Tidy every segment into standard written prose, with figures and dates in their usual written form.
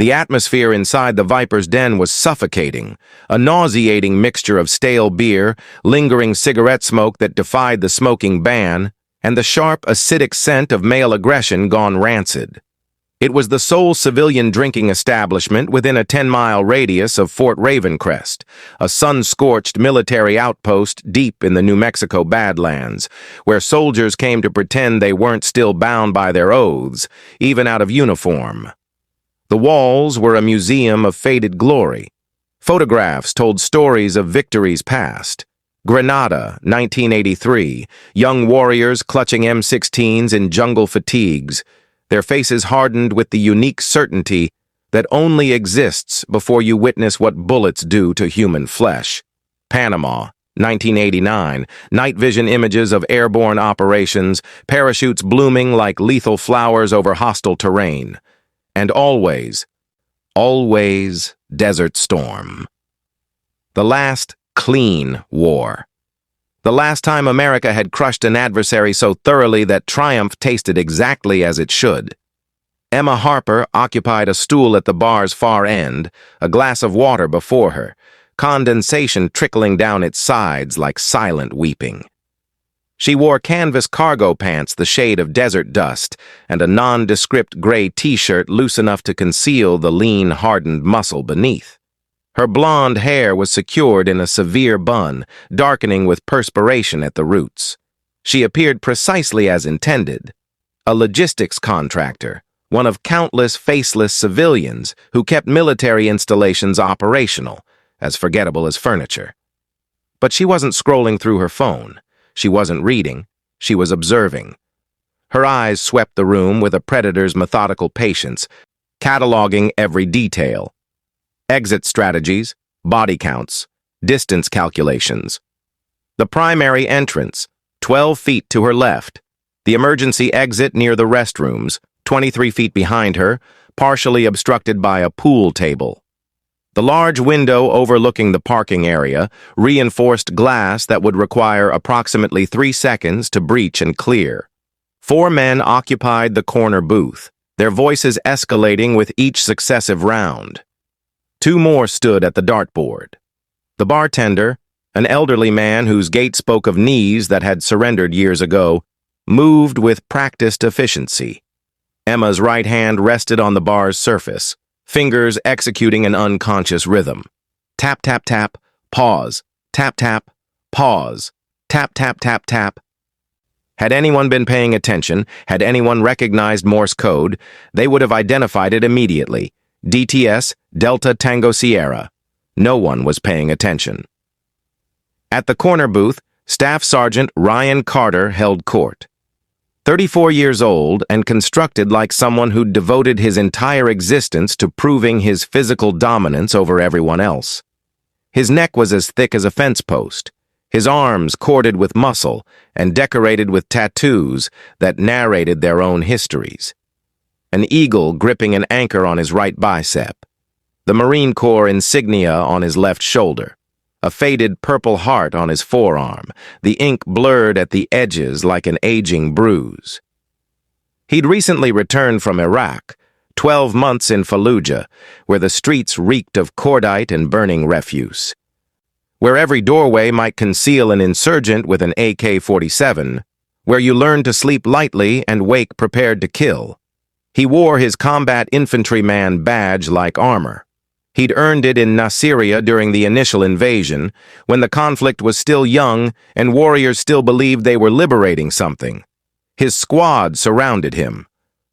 The atmosphere inside the Viper's den was suffocating, a nauseating mixture of stale beer, lingering cigarette smoke that defied the smoking ban, and the sharp, acidic scent of male aggression gone rancid. It was the sole civilian drinking establishment within a 10-mile radius of Fort Ravencrest, a sun-scorched military outpost deep in the New Mexico Badlands, where soldiers came to pretend they weren't still bound by their oaths, even out of uniform. The walls were a museum of faded glory. Photographs told stories of victories past. Grenada, 1983, young warriors clutching M16s in jungle fatigues, their faces hardened with the unique certainty that only exists before you witness what bullets do to human flesh. Panama, 1989, night vision images of airborne operations, parachutes blooming like lethal flowers over hostile terrain. And always, always Desert Storm. The last clean war. The last time America had crushed an adversary so thoroughly that triumph tasted exactly as it should. Emma Harper occupied a stool at the bar's far end, a glass of water before her, condensation trickling down its sides like silent weeping. She wore canvas cargo pants the shade of desert dust and a nondescript gray t-shirt loose enough to conceal the lean, hardened muscle beneath. Her blonde hair was secured in a severe bun, darkening with perspiration at the roots. She appeared precisely as intended. A logistics contractor, one of countless faceless civilians who kept military installations operational, as forgettable as furniture. But she wasn't scrolling through her phone. She wasn't reading. She was observing. Her eyes swept the room with a predator's methodical patience, cataloging every detail. Exit strategies, body counts, distance calculations. The primary entrance, 12 feet to her left. The emergency exit near the restrooms, 23 feet behind her, partially obstructed by a pool table. The large window overlooking the parking area, reinforced glass that would require approximately 3 seconds to breach and clear. 4 men occupied the corner booth, their voices escalating with each successive round. 2 more stood at the dartboard. The bartender, an elderly man whose gait spoke of knees that had surrendered years ago, moved with practiced efficiency. Emma's right hand rested on the bar's surface, fingers executing an unconscious rhythm. Tap, tap, tap, pause, tap, tap, pause, tap, tap, tap, tap. Had anyone been paying attention, had anyone recognized Morse code, they would have identified it immediately. DTS, Delta Tango Sierra. No one was paying attention. At the corner booth, Staff Sergeant Ryan Carter held court. 34 years old and constructed like someone who'd devoted his entire existence to proving his physical dominance over everyone else. His neck was as thick as a fence post, his arms corded with muscle and decorated with tattoos that narrated their own histories. An eagle gripping an anchor on his right bicep, the Marine Corps insignia on his left shoulder, a faded purple heart on his forearm, the ink blurred at the edges like an aging bruise. He'd recently returned from Iraq, 12 months in Fallujah, where the streets reeked of cordite and burning refuse. Where every doorway might conceal an insurgent with an AK-47, where you learned to sleep lightly and wake prepared to kill. He wore his combat infantryman badge like armor. He'd earned it in Nasiriyah during the initial invasion, when the conflict was still young and warriors still believed they were liberating something. His squad surrounded him.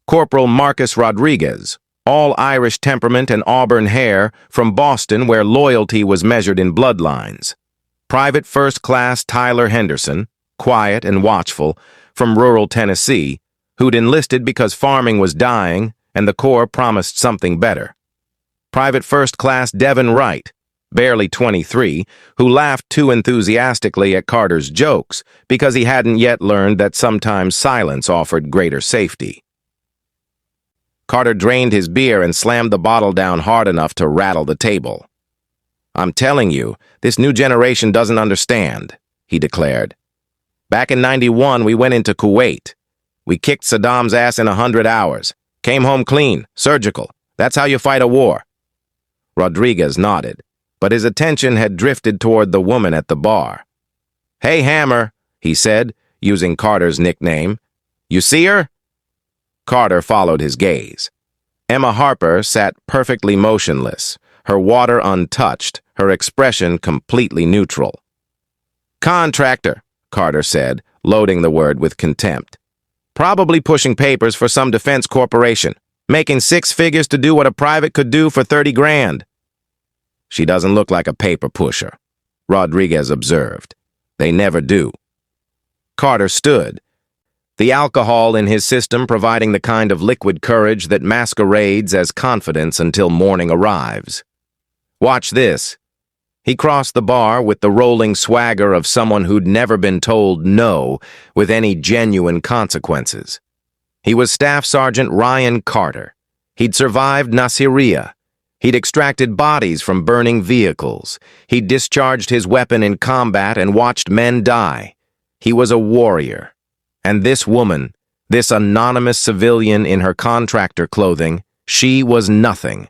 Corporal Marcus Rodriguez, all Irish temperament and auburn hair, from Boston where loyalty was measured in bloodlines. Private First Class Tyler Henderson, quiet and watchful, from rural Tennessee, who'd enlisted because farming was dying and the Corps promised something better. Private First Class Devin Wright, barely 23, who laughed too enthusiastically at Carter's jokes because he hadn't yet learned that sometimes silence offered greater safety. Carter drained his beer and slammed the bottle down hard enough to rattle the table. "I'm telling you, this new generation doesn't understand," he declared. "Back in '91, we went into Kuwait. We kicked Saddam's ass in 100 hours. Came home clean, surgical. That's how you fight a war." Rodriguez nodded, but his attention had drifted toward the woman at the bar. "Hey, Hammer," he said, using Carter's nickname. "You see her?" Carter followed his gaze. Emma Harper sat perfectly motionless, her water untouched, her expression completely neutral. "Contractor," Carter said, loading the word with contempt. "Probably pushing papers for some defense corporation, making 6 figures to do what a private could do for 30 grand. "She doesn't look like a paper pusher," Rodriguez observed. "They never do." Carter stood, the alcohol in his system providing the kind of liquid courage that masquerades as confidence until morning arrives. "Watch this." He crossed the bar with the rolling swagger of someone who'd never been told no with any genuine consequences. He was Staff Sergeant Ryan Carter. He'd survived Nasiriyah. He'd extracted bodies from burning vehicles. He'd discharged his weapon in combat and watched men die. He was a warrior. And this woman, this anonymous civilian in her contractor clothing, she was nothing.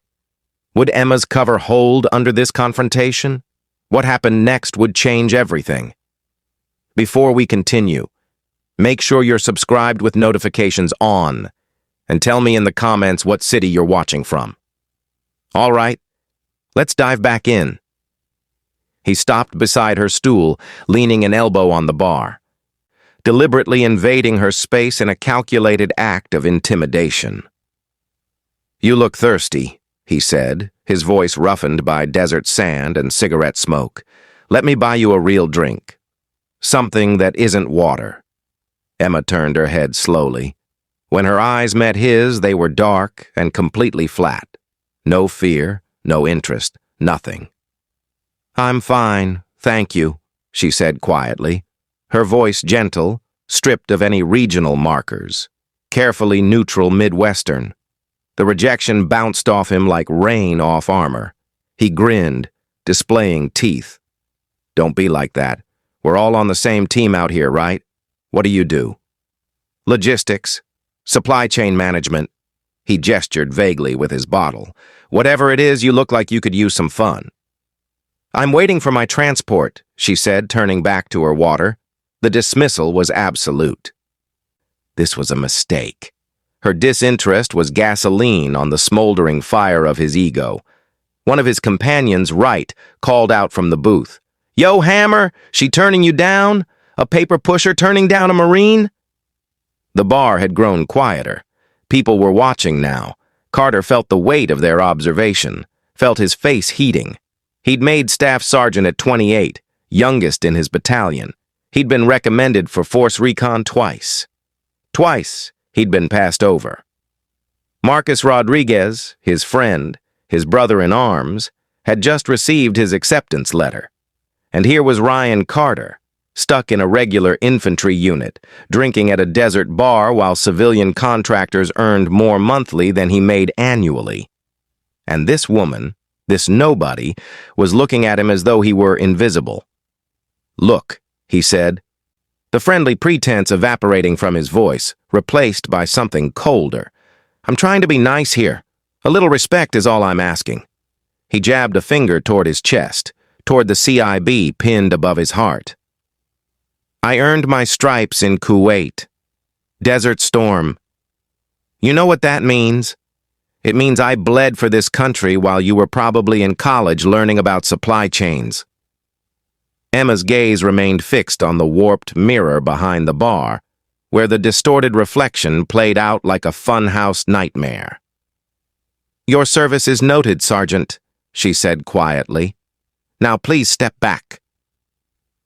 Would Emma's cover hold under this confrontation? What happened next would change everything. Before we continue, make sure you're subscribed with notifications on, and tell me in the comments what city you're watching from. All right, let's dive back in. He stopped beside her stool, leaning an elbow on the bar, deliberately invading her space in a calculated act of intimidation. "You look thirsty," he said, his voice roughened by desert sand and cigarette smoke. "Let me buy you a real drink. Something that isn't water." Emma turned her head slowly. When her eyes met his, they were dark and completely flat. No fear, no interest, nothing. "I'm fine, thank you," she said quietly, her voice gentle, stripped of any regional markers, carefully neutral Midwestern. The rejection bounced off him like rain off armor. He grinned, displaying teeth. "Don't be like that. We're all on the same team out here, right? What do you do?" "Logistics. Supply chain management." He gestured vaguely with his bottle. "Whatever it is, you look like you could use some fun." "I'm waiting for my transport," she said, turning back to her water. The dismissal was absolute. This was a mistake. Her disinterest was gasoline on the smoldering fire of his ego. One of his companions, Wright, called out from the booth. "Yo, Hammer, she turning you down? A paper pusher turning down a Marine?" The bar had grown quieter. People were watching now. Carter felt the weight of their observation, felt his face heating. He'd made staff sergeant at 28, youngest in his battalion. He'd been recommended for force recon twice. Twice, he'd been passed over. Marcus Rodriguez, his friend, his brother-in-arms, had just received his acceptance letter. And here was Ryan Carter, stuck in a regular infantry unit, drinking at a desert bar while civilian contractors earned more monthly than he made annually. And this woman, this nobody, was looking at him as though he were invisible. "Look," he said, the friendly pretense evaporating from his voice, replaced by something colder. "I'm trying to be nice here. A little respect is all I'm asking." He jabbed a finger toward his chest, toward the CIB pinned above his heart. "I earned my stripes in Kuwait. Desert Storm. You know what that means? It means I bled for this country while you were probably in college learning about supply chains." Emma's gaze remained fixed on the warped mirror behind the bar, where the distorted reflection played out like a funhouse nightmare. "Your service is noted, Sergeant," she said quietly. "Now please step back."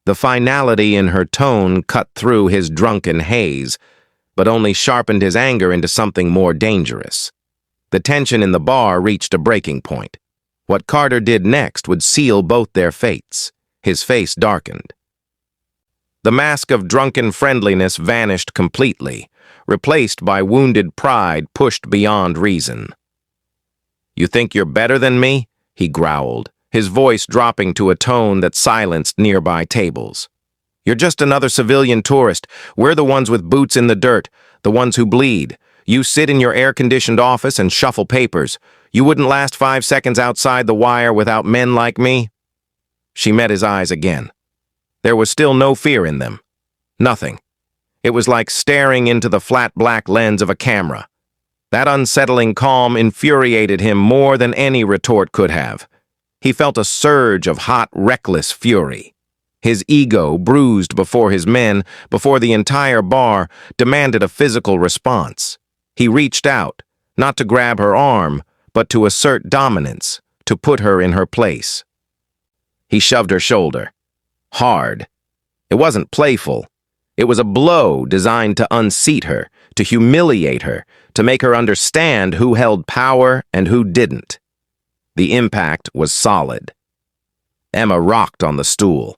The finality in her tone cut through his drunken haze, but only sharpened his anger into something more dangerous. The tension in the bar reached a breaking point. What Carter did next would seal both their fates. His face darkened. The mask of drunken friendliness vanished completely, replaced by wounded pride pushed beyond reason. "You think you're better than me?" he growled, his voice dropping to a tone that silenced nearby tables. "You're just another civilian tourist. We're the ones with boots in the dirt, the ones who bleed. You sit in your air-conditioned office and shuffle papers. You wouldn't last 5 seconds outside the wire without men like me." She met his eyes again. There was still no fear in them. Nothing. It was like staring into the flat black lens of a camera. That unsettling calm infuriated him more than any retort could have. He felt a surge of hot, reckless fury. His ego, bruised before his men, before the entire bar, demanded a physical response. He reached out, not to grab her arm, but to assert dominance, to put her in her place. He shoved her shoulder. Hard. It wasn't playful. It was a blow designed to unseat her, to humiliate her, to make her understand who held power and who didn't. The impact was solid. Emma rocked on the stool.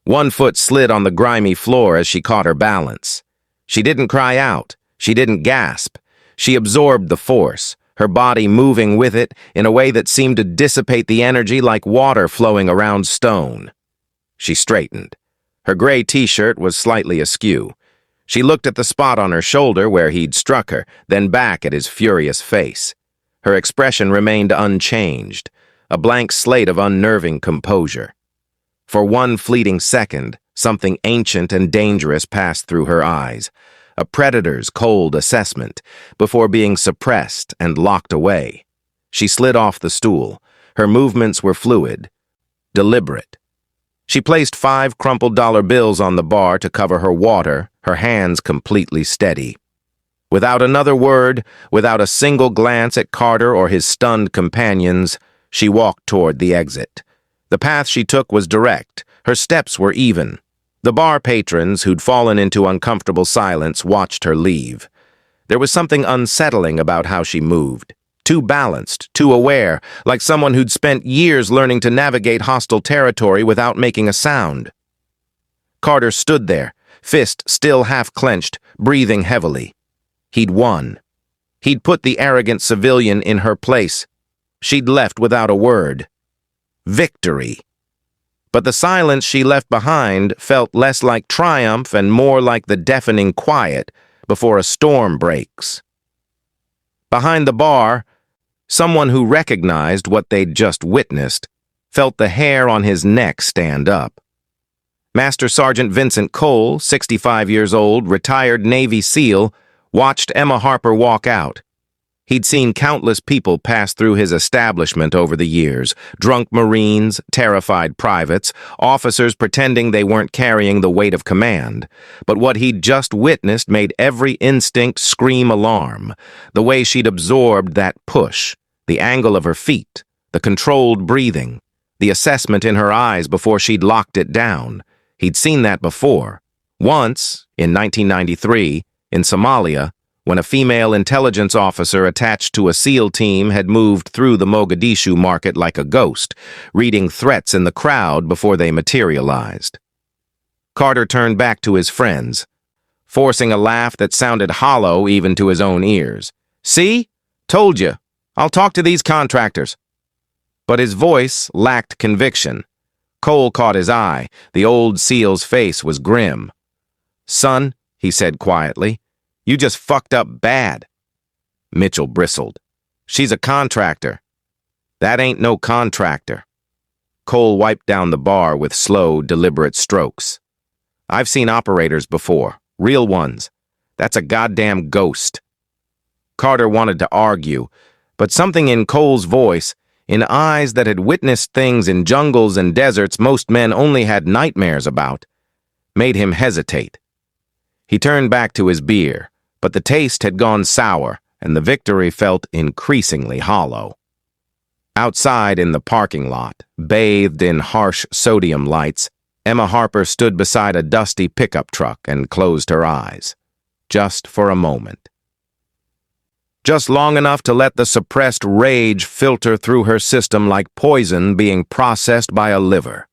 One foot slid on the grimy floor as she caught her balance. She didn't cry out. She didn't gasp. She absorbed the force, her body moving with it in a way that seemed to dissipate the energy like water flowing around stone. She straightened. Her gray t-shirt was slightly askew. She looked at the spot on her shoulder where he'd struck her, then back at his furious face. Her expression remained unchanged, a blank slate of unnerving composure. For one fleeting second, something ancient and dangerous passed through her eyes, a predator's cold assessment, before being suppressed and locked away. She slid off the stool. Her movements were fluid, deliberate. She placed 5 crumpled dollar bills on the bar to cover her water, her hands completely steady. Without another word, without a single glance at Carter or his stunned companions, she walked toward the exit. The path she took was direct. Her steps were even. The bar patrons, who'd fallen into uncomfortable silence, watched her leave. There was something unsettling about how she moved. Too balanced, too aware, like someone who'd spent years learning to navigate hostile territory without making a sound. Carter stood there, fist still half-clenched, breathing heavily. He'd won. He'd put the arrogant civilian in her place. She'd left without a word. Victory. But the silence she left behind felt less like triumph and more like the deafening quiet before a storm breaks. Behind the bar, someone who recognized what they'd just witnessed felt the hair on his neck stand up. Master Sergeant Vincent Cole, 65 years old, retired Navy SEAL, watched Emma Harper walk out. He'd seen countless people pass through his establishment over the years, drunk Marines, terrified privates, officers pretending they weren't carrying the weight of command. But what he'd just witnessed made every instinct scream alarm. The way she'd absorbed that push, the angle of her feet, the controlled breathing, the assessment in her eyes before she'd locked it down. He'd seen that before. Once, in 1993, in Somalia, when a female intelligence officer attached to a SEAL team had moved through the Mogadishu market like a ghost, reading threats in the crowd before they materialized. Carter turned back to his friends, forcing a laugh that sounded hollow even to his own ears. "See? Told you. I'll talk to these contractors." But his voice lacked conviction. Cole caught his eye. The old SEAL's face was grim. "Son," he said quietly, "you just fucked up bad." Mitchell bristled. "She's a contractor." "That ain't no contractor." Cole wiped down the bar with slow, deliberate strokes. "I've seen operators before. Real ones. That's a goddamn ghost." Carter wanted to argue, but something in Cole's voice, in eyes that had witnessed things in jungles and deserts most men only had nightmares about, made him hesitate. He turned back to his beer, but the taste had gone sour, and the victory felt increasingly hollow. Outside in the parking lot, bathed in harsh sodium lights, Emma Harper stood beside a dusty pickup truck and closed her eyes. Just for a moment. Just long enough to let the suppressed rage filter through her system like poison being processed by a liver.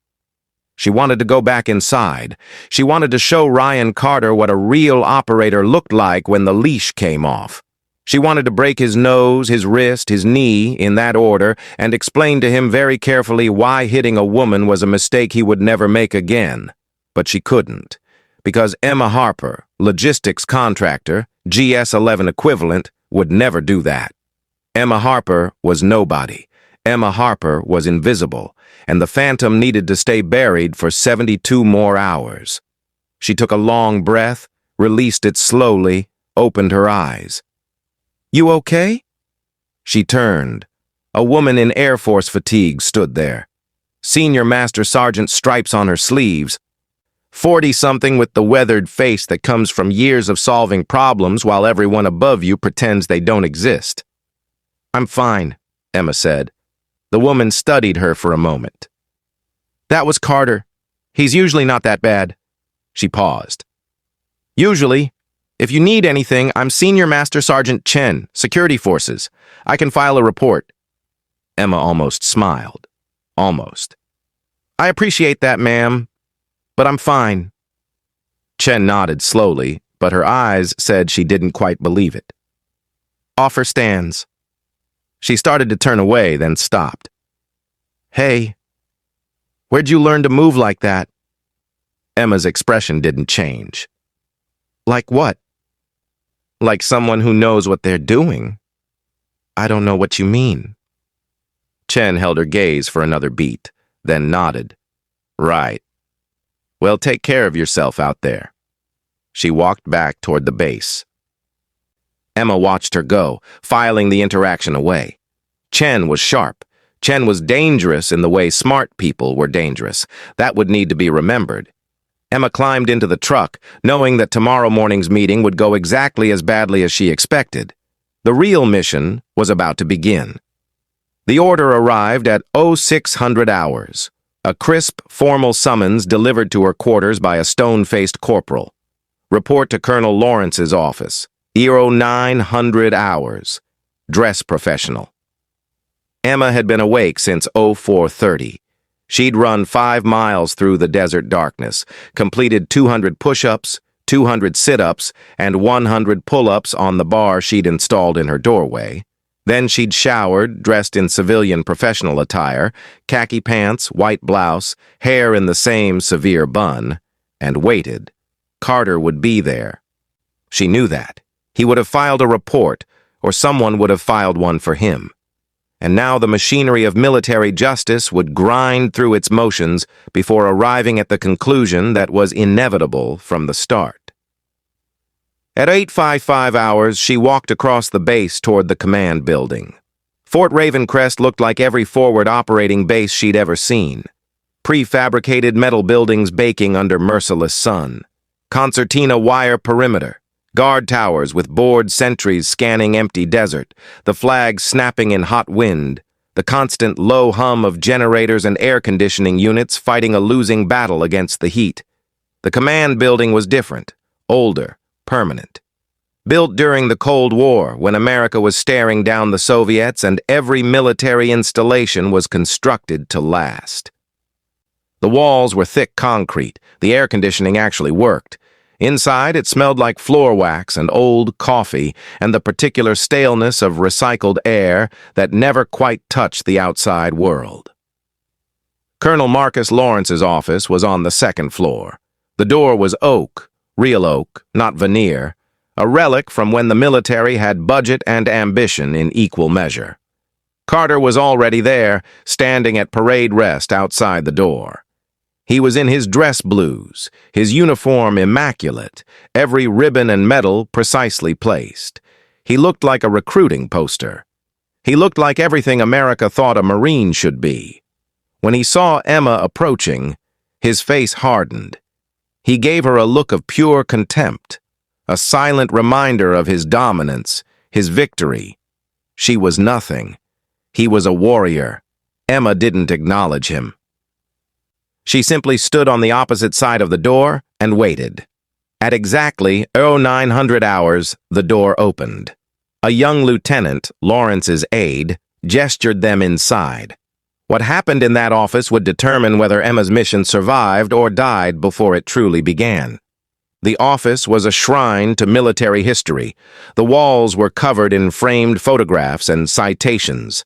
She wanted to go back inside. She wanted to show Ryan Carter what a real operator looked like when the leash came off. She wanted to break his nose, his wrist, his knee, in that order, and explain to him very carefully why hitting a woman was a mistake he would never make again. But she couldn't, because Emma Harper, logistics contractor, GS-11 equivalent, would never do that. Emma Harper was nobody. Emma Harper was invisible, and the Phantom needed to stay buried for 72 more hours. She took a long breath, released it slowly, opened her eyes. "You okay?" She turned. A woman in Air Force fatigue stood there. Senior Master Sergeant stripes on her sleeves. 40-something with the weathered face that comes from years of solving problems while everyone above you pretends they don't exist. "I'm fine," Emma said. The woman studied her for a moment. "That was Carter. He's usually not that bad." She paused. "Usually. If you need anything, I'm Senior Master Sergeant Chen, Security Forces. I can file a report." Emma almost smiled. Almost. "I appreciate that, ma'am, but I'm fine." Chen nodded slowly, but her eyes said she didn't quite believe it. "Offer stands." She started to turn away, then stopped. "Hey, where'd you learn to move like that?" Emma's expression didn't change. "Like what?" "Like someone who knows what they're doing." "I don't know what you mean." Chen held her gaze for another beat, then nodded. "Right. Well, take care of yourself out there." She walked back toward the base. Emma watched her go, filing the interaction away. Chen was sharp. Chen was dangerous in the way smart people were dangerous. That would need to be remembered. Emma climbed into the truck, knowing that tomorrow morning's meeting would go exactly as badly as she expected. The real mission was about to begin. The order arrived at 0600 hours. A crisp, formal summons delivered to her quarters by a stone-faced corporal. Report to Colonel Lawrence's office. 0900 hours. Dress professional. Emma had been awake since 0430. She'd run 5 miles through the desert darkness, completed 200 push-ups, 200 sit-ups, and 100 pull-ups on the bar she'd installed in her doorway. Then she'd showered, dressed in civilian professional attire, khaki pants, white blouse, hair in the same severe bun, and waited. Carter would be there. She knew that. He would have filed a report, or someone would have filed one for him. And now the machinery of military justice would grind through its motions before arriving at the conclusion that was inevitable from the start. At 8:55 hours, she walked across the base toward the command building. Fort Ravencrest looked like every forward operating base she'd ever seen. Prefabricated metal buildings baking under merciless sun. Concertina wire perimeter. Guard towers with bored sentries scanning empty desert, the flags snapping in hot wind, the constant low hum of generators and air conditioning units fighting a losing battle against the heat. The command building was different, older, permanent. Built during the Cold War, when America was staring down the Soviets and every military installation was constructed to last. The walls were thick concrete. The air conditioning actually worked. Inside, it smelled like floor wax and old coffee and the particular staleness of recycled air that never quite touched the outside world. Colonel Marcus Lawrence's office was on the second floor. The door was oak, real oak, not veneer, a relic from when the military had budget and ambition in equal measure. Carter was already there, standing at parade rest outside the door. He was in his dress blues, his uniform immaculate, every ribbon and medal precisely placed. He looked like a recruiting poster. He looked like everything America thought a Marine should be. When he saw Emma approaching, his face hardened. He gave her a look of pure contempt, a silent reminder of his dominance, his victory. She was nothing. He was a warrior. Emma didn't acknowledge him. She simply stood on the opposite side of the door and waited. At exactly 0900 hours, the door opened. A young lieutenant, Lawrence's aide, gestured them inside. What happened in that office would determine whether Emma's mission survived or died before it truly began. The office was a shrine to military history. The walls were covered in framed photographs and citations.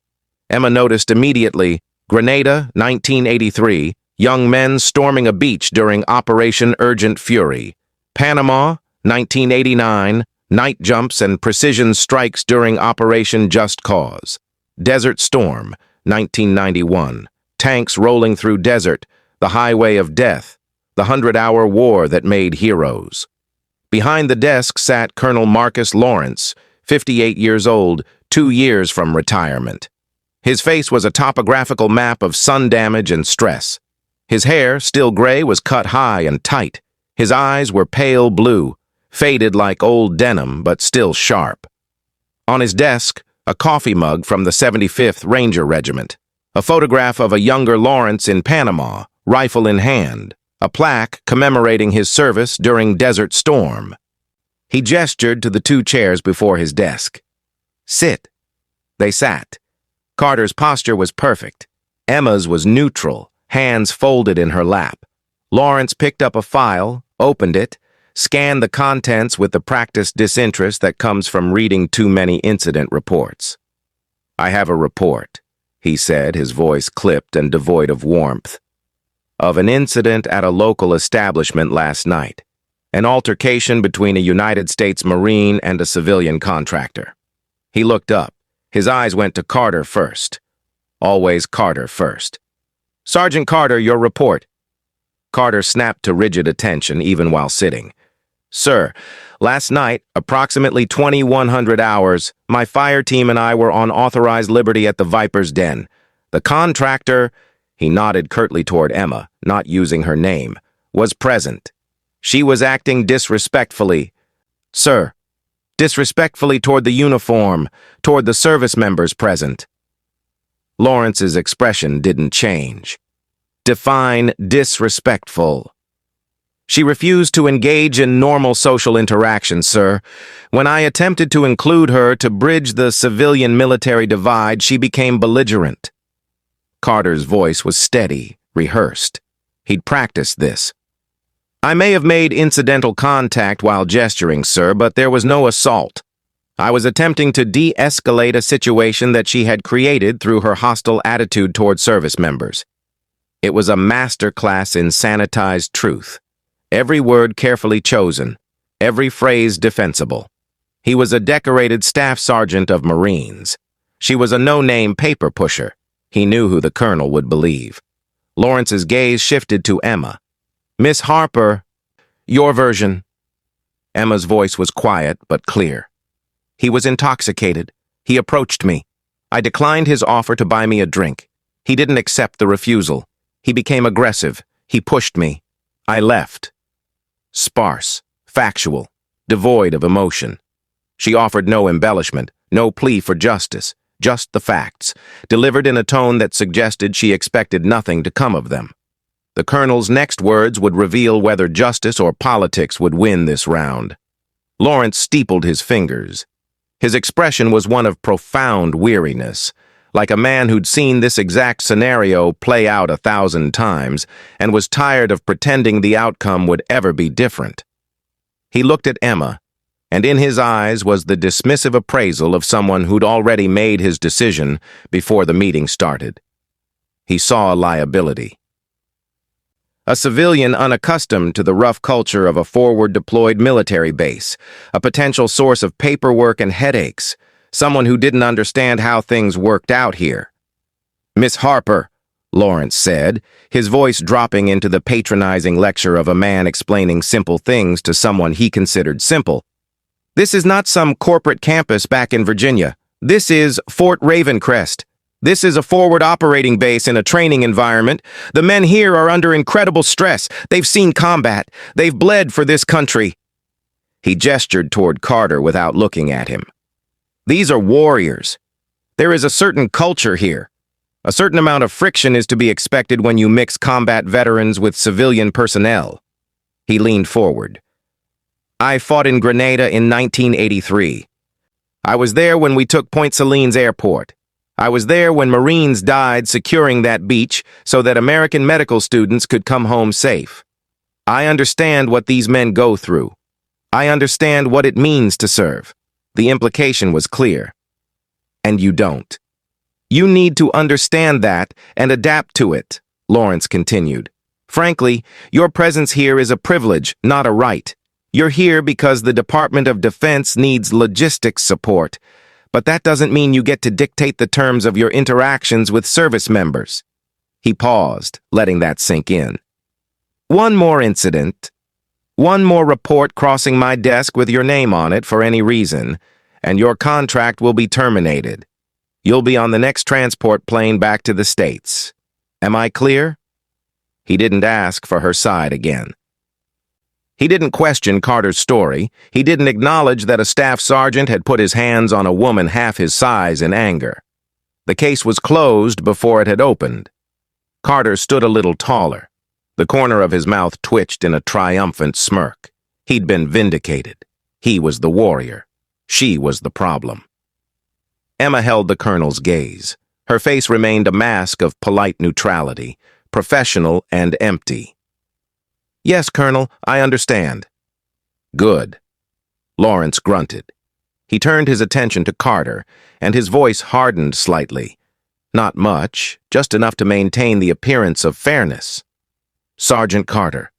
Emma noticed immediately, Grenada, 1983, young men storming a beach during Operation Urgent Fury. Panama, 1989, Night jumps and precision strikes during Operation Just Cause. Desert Storm, 1991. Tanks rolling through desert, the highway of death, the 100-hour war that made heroes. Behind the desk sat Colonel Marcus Lawrence, 58 years old, 2 years from retirement. His face was a topographical map of sun damage and stress. His hair, still gray, was cut high and tight. His eyes were pale blue, faded like old denim, but still sharp. On his desk, a coffee mug from the 75th Ranger Regiment, a photograph of a younger Lawrence in Panama, rifle in hand, a plaque commemorating his service during Desert Storm. He gestured to the 2 chairs before his desk. "Sit." They sat. Carter's posture was perfect. Emma's was neutral, hands folded in her lap. Lawrence picked up a file, opened it, scanned the contents with the practiced disinterest that comes from reading too many incident reports. "I have a report," he said, his voice clipped and devoid of warmth, "of an incident at a local establishment last night. An altercation between a United States Marine and a civilian contractor." He looked up. His eyes went to Carter first. Always Carter first. "Sergeant Carter, your report." Carter snapped to rigid attention even while sitting. "Sir, last night, approximately 2100 hours, my fire team and I were on authorized liberty at the Viper's Den. The contractor," he nodded curtly toward Emma, not using her name, "was present. She was acting disrespectfully. Sir, disrespectfully toward the uniform, toward the service members present." Lawrence's expression didn't change. "Define disrespectful." "She refused to engage in normal social interactions, sir. When I attempted to include her to bridge the civilian-military divide, she became belligerent." Carter's voice was steady, rehearsed. He'd practiced this. "I may have made incidental contact while gesturing, sir, but there was no assault. I was attempting to de-escalate a situation that she had created through her hostile attitude toward service members. It was a masterclass in sanitized truth. Every word carefully chosen, every phrase defensible. He was a decorated staff sergeant of Marines. She was a no-name paper pusher. He knew who the colonel would believe." Lawrence's gaze shifted to Emma. "Miss Harper, your version." Emma's voice was quiet but clear. "He was intoxicated. He approached me. I declined his offer to buy me a drink. He didn't accept the refusal. He became aggressive. He pushed me. I left." Sparse, factual, devoid of emotion. She offered no embellishment, no plea for justice, just the facts, delivered in a tone that suggested she expected nothing to come of them. The colonel's next words would reveal whether justice or politics would win this round. Lawrence steepled his fingers. His expression was one of profound weariness, like a man who'd seen this exact scenario play out 1,000 times and was tired of pretending the outcome would ever be different. He looked at Emma, and in his eyes was the dismissive appraisal of someone who'd already made his decision before the meeting started. He saw a liability. A civilian unaccustomed to the rough culture of a forward-deployed military base, a potential source of paperwork and headaches, someone who didn't understand how things worked out here. "Miss Harper," Lawrence said, his voice dropping into the patronizing lecture of a man explaining simple things to someone he considered simple. "This is not some corporate campus back in Virginia. This is Fort Ravencrest. This is a forward operating base in a training environment. The men here are under incredible stress. They've seen combat. They've bled for this country." He gestured toward Carter without looking at him. "These are warriors. There is a certain culture here. A certain amount of friction is to be expected when you mix combat veterans with civilian personnel." He leaned forward. "I fought in Grenada in 1983. I was there when we took Point Salines Airport. I was there when Marines died securing that beach so that American medical students could come home safe. I understand what these men go through. I understand what it means to serve." The implication was clear. "And you don't. You need to understand that and adapt to it," Lawrence continued. "Frankly, your presence here is a privilege, not a right. You're here because the Department of Defense needs logistics support, but that doesn't mean you get to dictate the terms of your interactions with service members." He paused, letting that sink in. "One more incident. One more report crossing my desk with your name on it for any reason, and your contract will be terminated. You'll be on the next transport plane back to the States. Am I clear?" He didn't ask for her side again. He didn't question Carter's story. He didn't acknowledge that a staff sergeant had put his hands on a woman half his size in anger. The case was closed before it had opened. Carter stood a little taller. The corner of his mouth twitched in a triumphant smirk. He'd been vindicated. He was the warrior. She was the problem. Emma held the colonel's gaze. Her face remained a mask of polite neutrality, professional and empty. "Yes, Colonel, I understand." "Good." Lawrence grunted. He turned his attention to Carter, and his voice hardened slightly. Not much, just enough to maintain the appearance of fairness. "Sergeant Carter,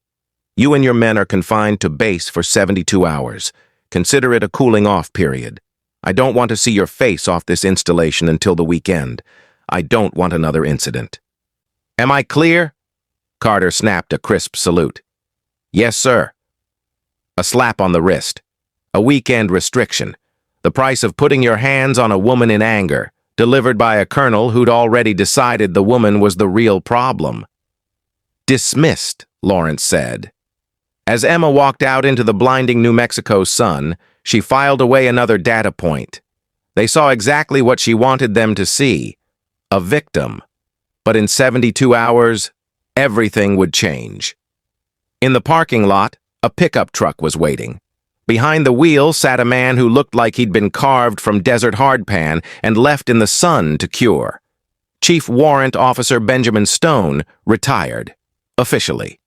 you and your men are confined to base for 72 hours. Consider it a cooling-off period. I don't want to see your face off this installation until the weekend. I don't want another incident." "Am I clear?" Carter snapped a crisp salute. "Yes, sir." A slap on the wrist. A weekend restriction. The price of putting your hands on a woman in anger, delivered by a colonel who'd already decided the woman was the real problem. "Dismissed," Lawrence said. As Emma walked out into the blinding New Mexico sun, she filed away another data point. They saw exactly what she wanted them to see. A victim. But in 72 hours, everything would change. In the parking lot, a pickup truck was waiting. Behind the wheel sat a man who looked like he'd been carved from desert hardpan and left in the sun to cure. Chief Warrant Officer Benjamin Stone retired, officially.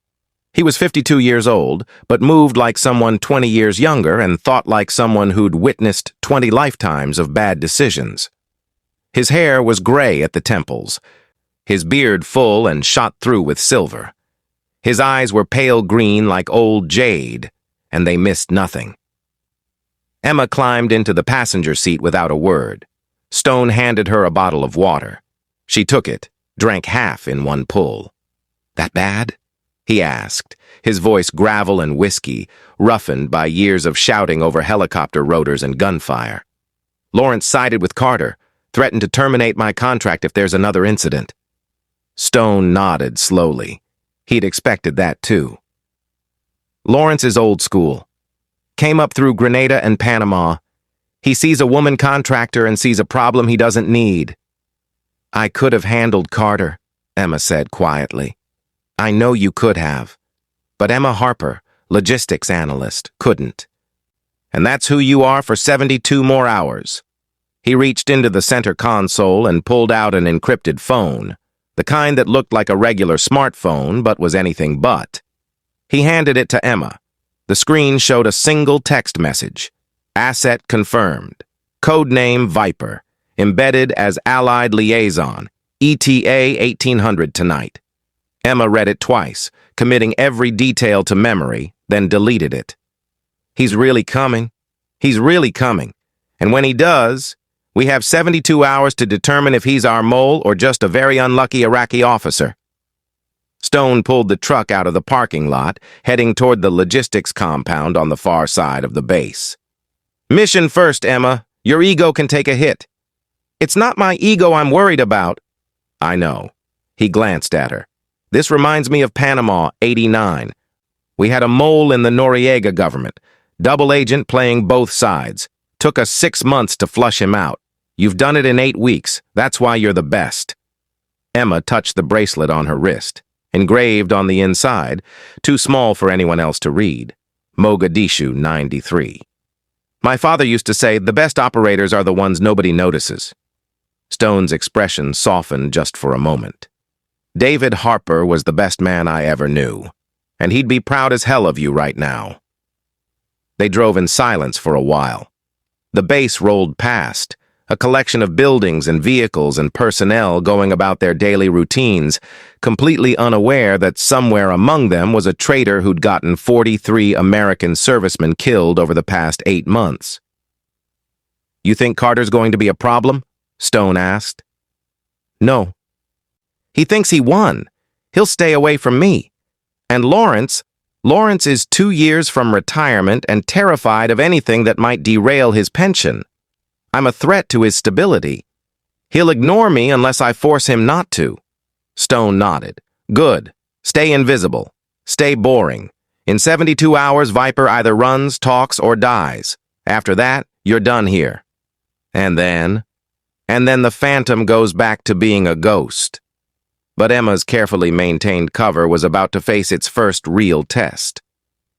He was 52 years old, but moved like someone 20 years younger and thought like someone who'd witnessed 20 lifetimes of bad decisions. His hair was gray at the temples, his beard full and shot through with silver. His eyes were pale green like old jade, and they missed nothing. Emma climbed into the passenger seat without a word. Stone handed her a bottle of water. She took it, drank half in one pull. "That bad?" he asked, his voice gravel and whiskey, roughened by years of shouting over helicopter rotors and gunfire. "Lawrence sided with Carter, threatened to terminate my contract if there's another incident." Stone nodded slowly. He'd expected that, too. "Lawrence is old school. Came up through Grenada and Panama. He sees a woman contractor and sees a problem he doesn't need." "I could have handled Carter," Emma said quietly. "I know you could have. But Emma Harper, logistics analyst, couldn't. And that's who you are for 72 more hours." He reached into the center console and pulled out an encrypted phone, the kind that looked like a regular smartphone but was anything but. He handed it to Emma. The screen showed a single text message. "Asset confirmed. Codename Viper. Embedded as Allied Liaison. ETA 1800 tonight." Emma read it twice, committing every detail to memory, then deleted it. "He's really coming. He's really coming. And when he does, we have 72 hours to determine if he's our mole or just a very unlucky Iraqi officer." Stone pulled the truck out of the parking lot, heading toward the logistics compound on the far side of the base. "Mission first, Emma. Your ego can take a hit." "It's not my ego I'm worried about." "I know." He glanced at her. "This reminds me of Panama, '89. We had a mole in the Noriega government, double agent playing both sides. Took us 6 months to flush him out. You've done it in 8 weeks. That's why you're the best." Emma touched the bracelet on her wrist, engraved on the inside, too small for anyone else to read. Mogadishu 93. "My father used to say, the best operators are the ones nobody notices." Stone's expression softened just for a moment. "David Harper was the best man I ever knew, and he'd be proud as hell of you right now." They drove in silence for a while. The base rolled past, a collection of buildings and vehicles and personnel going about their daily routines, completely unaware that somewhere among them was a traitor who'd gotten 43 American servicemen killed over the past 8 months. "You think Carter's going to be a problem?" Stone asked. "No. He thinks he won. He'll stay away from me. And Lawrence is 2 years from retirement and terrified of anything that might derail his pension. I'm a threat to his stability. He'll ignore me unless I force him not to." Stone nodded. "Good. Stay invisible. Stay boring. In 72 hours, Viper either runs, talks, or dies. After that, you're done here." And then the Phantom goes back to being a ghost. But Emma's carefully maintained cover was about to face its first real test.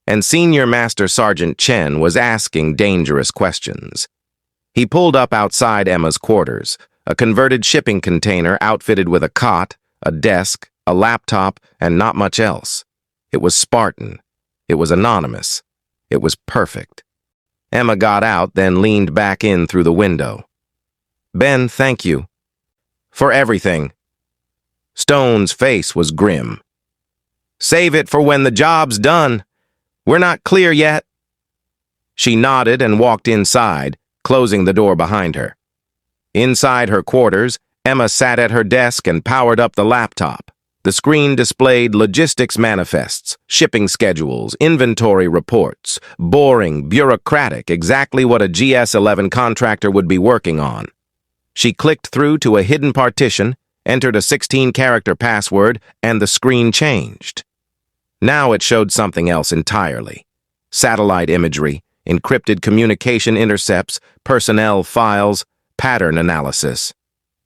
And Senior Master Sergeant Chen was asking dangerous questions. He pulled up outside Emma's quarters, a converted shipping container outfitted with a cot, a desk, a laptop, and not much else. It was Spartan. It was anonymous. It was perfect. Emma got out, then leaned back in through the window. "Ben, thank you. For everything." Stone's face was grim. "Save it for when the job's done. We're not clear yet." She nodded and walked inside, closing the door behind her. Inside her quarters, Emma sat at her desk and powered up the laptop. The screen displayed logistics manifests, shipping schedules, inventory reports, boring, bureaucratic, exactly what a GS-11 contractor would be working on. She clicked through to a hidden partition, entered a 16-character password, and the screen changed. Now it showed something else entirely. Satellite imagery, encrypted communication intercepts, personnel files, pattern analysis.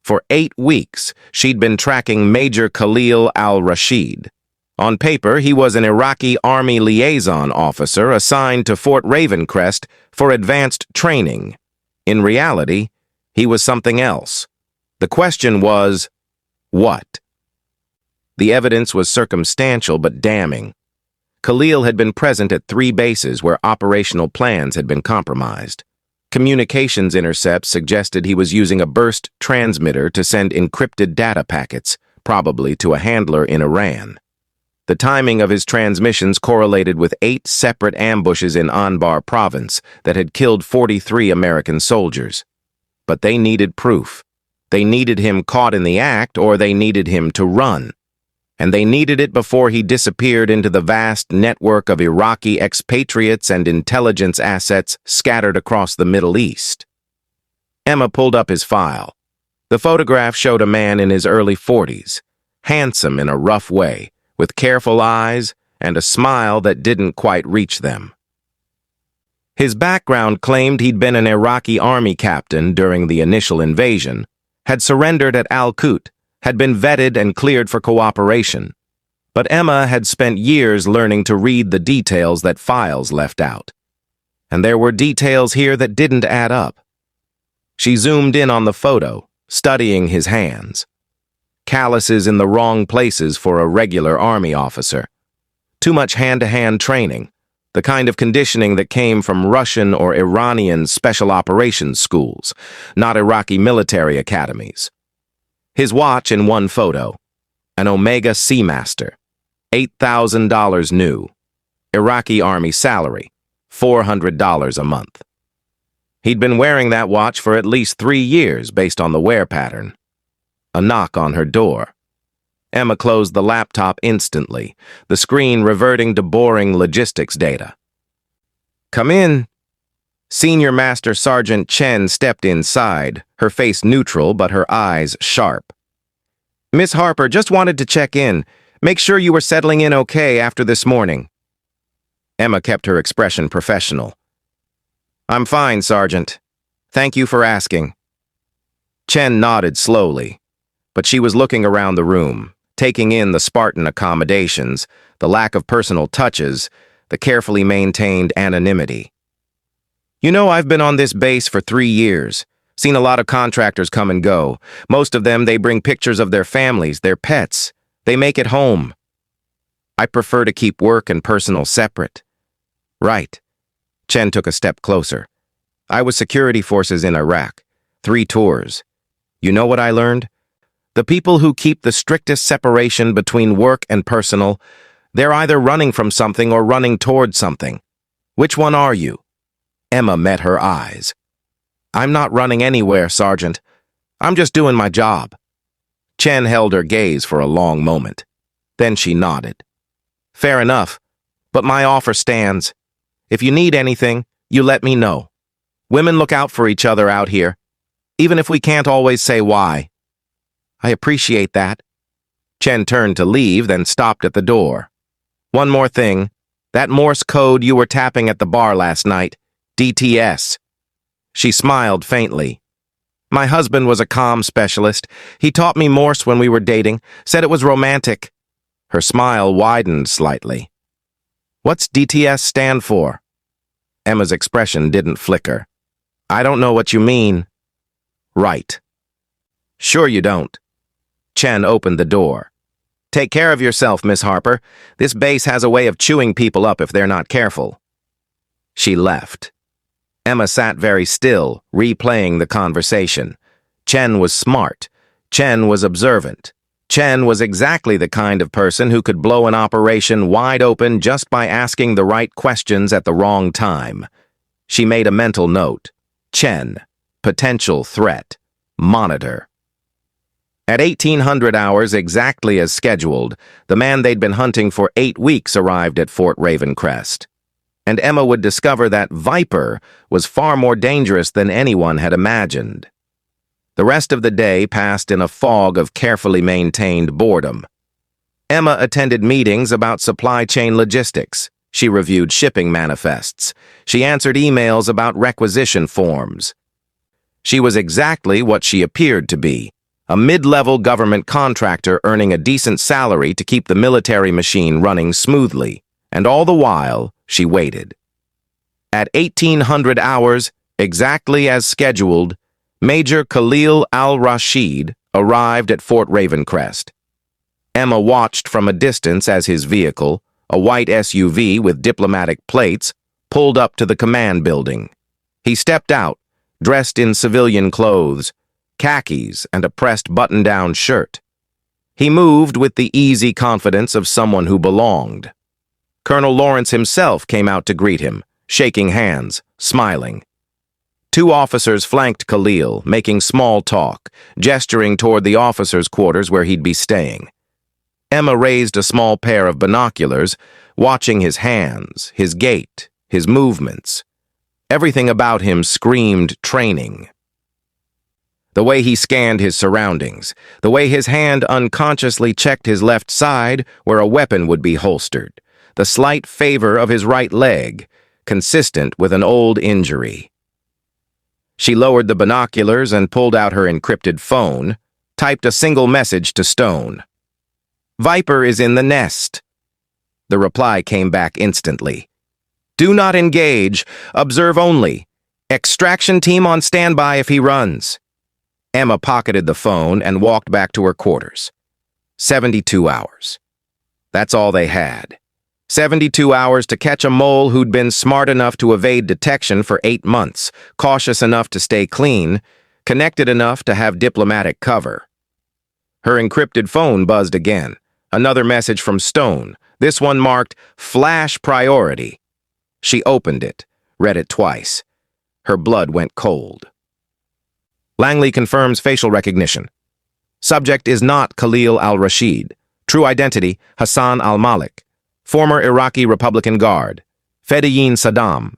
For 8 weeks, she'd been tracking Major Khalil al-Rashid. On paper, he was an Iraqi Army liaison officer assigned to Fort Ravencrest for advanced training. In reality, he was something else. The question was, what? The evidence was circumstantial but damning. Khalil had been present at 3 bases where operational plans had been compromised. Communications intercepts suggested he was using a burst transmitter to send encrypted data packets, probably to a handler in Iran. The timing of his transmissions correlated with 8 separate ambushes in Anbar province that had killed 43 American soldiers. But they needed proof. They needed him caught in the act, or they needed him to run. And they needed it before he disappeared into the vast network of Iraqi expatriates and intelligence assets scattered across the Middle East. Emma pulled up his file. The photograph showed a man in his early 40s, handsome in a rough way, with careful eyes and a smile that didn't quite reach them. His background claimed he'd been an Iraqi army captain during the initial invasion, had surrendered at Al-Qut, had been vetted and cleared for cooperation. But Emma had spent years learning to read the details that files left out. And there were details here that didn't add up. She zoomed in on the photo, studying his hands. Calluses in the wrong places for a regular army officer. Too much hand-to-hand training, the kind of conditioning that came from Russian or Iranian special operations schools, not Iraqi military academies. His watch in one photo, an Omega Seamaster, $8,000 new. Iraqi Army salary, $400 a month. He'd been wearing that watch for at least 3 years based on the wear pattern. A knock on her door. Emma closed the laptop instantly, the screen reverting to boring logistics data. "Come in." Senior Master Sergeant Chen stepped inside, her face neutral but her eyes sharp. "Miss Harper, just wanted to check in. Make sure you were settling in okay after this morning." Emma kept her expression professional. "I'm fine, Sergeant. Thank you for asking." Chen nodded slowly, but she was looking around the room, taking in the Spartan accommodations, the lack of personal touches, the carefully maintained anonymity. "You know, I've been on this base for 3 years. Seen a lot of contractors come and go. Most of them, they bring pictures of their families, their pets. They make it home. I prefer to keep work and personal separate." "Right." Chen took a step closer. "I was security forces in Iraq. 3 tours. You know what I learned? The people who keep the strictest separation between work and personal, they're either running from something or running toward something. Which one are you? Emma met her eyes. I'm not running anywhere, Sergeant. I'm just doing my job. Chen held her gaze for a long moment. Then she nodded. Fair enough, but my offer stands. If you need anything, you let me know. Women look out for each other out here, even if we can't always say why. I appreciate that. Chen turned to leave, then stopped at the door. One more thing. That Morse code you were tapping at the bar last night, DTS. She smiled faintly. My husband was a comm specialist. He taught me Morse when we were dating, said it was romantic. Her smile widened slightly. What's DTS stand for? Emma's expression didn't flicker. I don't know what you mean. Right. Sure you don't. Chen opened the door. Take care of yourself, Miss Harper. This base has a way of chewing people up if they're not careful. She left. Emma sat very still, replaying the conversation. Chen was smart. Chen was observant. Chen was exactly the kind of person who could blow an operation wide open just by asking the right questions at the wrong time. She made a mental note. Chen, potential threat, monitor. At 1800 hours, exactly as scheduled, the man they'd been hunting for 8 weeks arrived at Fort Ravencrest. And Emma would discover that Viper was far more dangerous than anyone had imagined. The rest of the day passed in a fog of carefully maintained boredom. Emma attended meetings about supply chain logistics. She reviewed shipping manifests. She answered emails about requisition forms. She was exactly what she appeared to be, a mid-level government contractor earning a decent salary to keep the military machine running smoothly, and all the while, she waited. At 1800 hours, exactly as scheduled, Major Khalil al-Rashid arrived at Fort Ravencrest. Emma watched from a distance as his vehicle, a white SUV with diplomatic plates, pulled up to the command building. He stepped out, dressed in civilian clothes, khakis and a pressed button-down shirt. He moved with the easy confidence of someone who belonged. Colonel Lawrence himself came out to greet him, shaking hands, smiling. 2 officers flanked Khalil, making small talk, gesturing toward the officers' quarters where he'd be staying. Emma raised a small pair of binoculars, watching his hands, his gait, his movements. Everything about him screamed training. The way he scanned his surroundings, the way his hand unconsciously checked his left side where a weapon would be holstered, the slight favor of his right leg, consistent with an old injury. She lowered the binoculars and pulled out her encrypted phone, typed a single message to Stone. Viper is in the nest. The reply came back instantly. Do not engage. Observe only. Extraction team on standby if he runs. Emma pocketed the phone and walked back to her quarters. 72 hours. That's all they had. 72 hours to catch a mole who'd been smart enough to evade detection for 8 months, cautious enough to stay clean, connected enough to have diplomatic cover. Her encrypted phone buzzed again. Another message from Stone, this one marked Flash Priority. She opened it, read it twice. Her blood went cold. Langley confirms facial recognition. Subject is not Khalil al-Rashid. True identity, Hassan al-Malik. Former Iraqi Republican Guard. Fedayeen Saddam.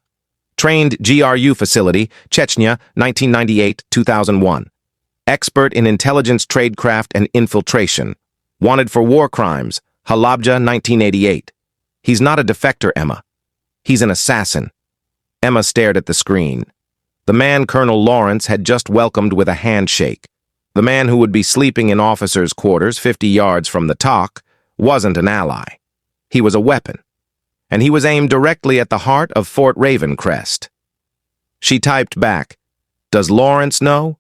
Trained GRU facility, Chechnya, 1998-2001. Expert in intelligence tradecraft and infiltration. Wanted for war crimes, Halabja, 1988. He's not a defector, Emma. He's an assassin. Emma stared at the screen. The man Colonel Lawrence had just welcomed with a handshake. The man who would be sleeping in officers' quarters 50 yards from the TOC wasn't an ally. He was a weapon, and he was aimed directly at the heart of Fort Ravencrest. She typed back, Does Lawrence know?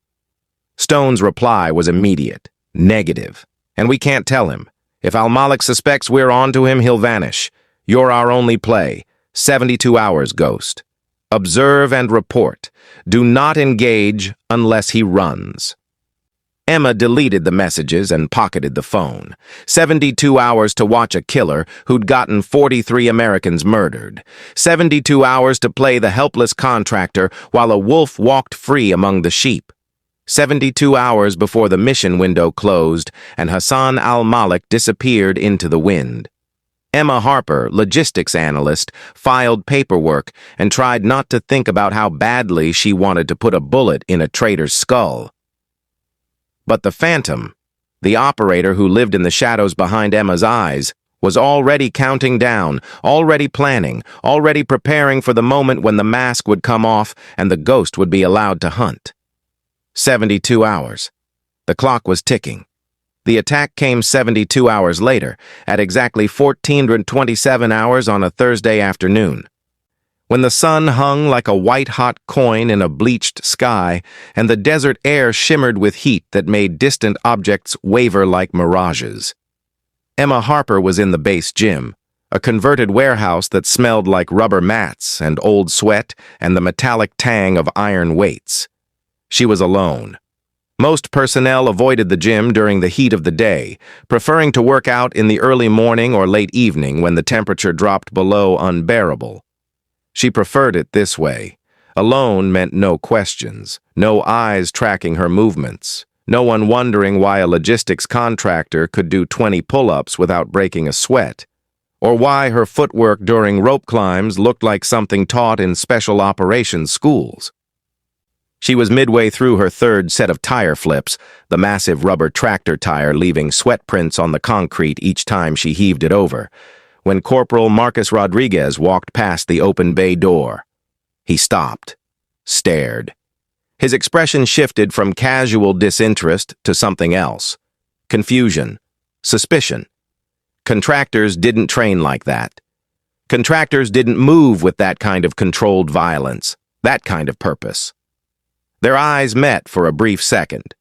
Stone's reply was immediate, negative, and we can't tell him. If Al-Malik suspects we're on to him, he'll vanish. You're our only play. 72 hours, Ghost. Observe and report. Do not engage unless he runs. Emma deleted the messages and pocketed the phone. 72 hours to watch a killer who'd gotten 43 Americans murdered. 72 hours to play the helpless contractor while a wolf walked free among the sheep. 72 hours before the mission window closed and Hassan al-Malik disappeared into the wind. Emma Harper, logistics analyst, filed paperwork and tried not to think about how badly she wanted to put a bullet in a traitor's skull. But the Phantom, the operator who lived in the shadows behind Emma's eyes, was already counting down, already planning, already preparing for the moment when the mask would come off and the ghost would be allowed to hunt. 72 hours. The clock was ticking. The attack came 72 hours later, at exactly 1427 hours on a Thursday afternoon. When the sun hung like a white-hot coin in a bleached sky, and the desert air shimmered with heat that made distant objects waver like mirages. Emma Harper was in the base gym, a converted warehouse that smelled like rubber mats and old sweat and the metallic tang of iron weights. She was alone. Most personnel avoided the gym during the heat of the day, preferring to work out in the early morning or late evening when the temperature dropped below unbearable. She preferred it this way. Alone meant no questions, no eyes tracking her movements, no one wondering why a logistics contractor could do 20 pull-ups without breaking a sweat, or why her footwork during rope climbs looked like something taught in special operations schools. She was midway through her third set of tire flips, the massive rubber tractor tire leaving sweat prints on the concrete each time she heaved it over, when Corporal Marcus Rodriguez walked past the open bay door. He stopped, stared. His expression shifted from casual disinterest to something else. Confusion, suspicion. Contractors didn't train like that. Contractors didn't move with that kind of controlled violence, that kind of purpose. Their eyes met for a brief second.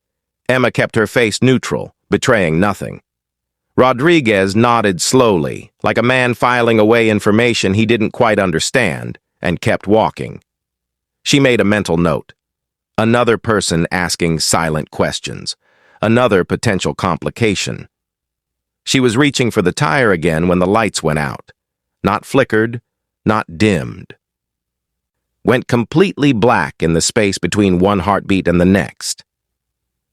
Emma kept her face neutral, betraying nothing. Rodriguez nodded slowly, like a man filing away information he didn't quite understand, and kept walking. She made a mental note. Another person asking silent questions. Another potential complication. She was reaching for the tire again when the lights went out. Not flickered, not dimmed. Went completely black in the space between one heartbeat and the next.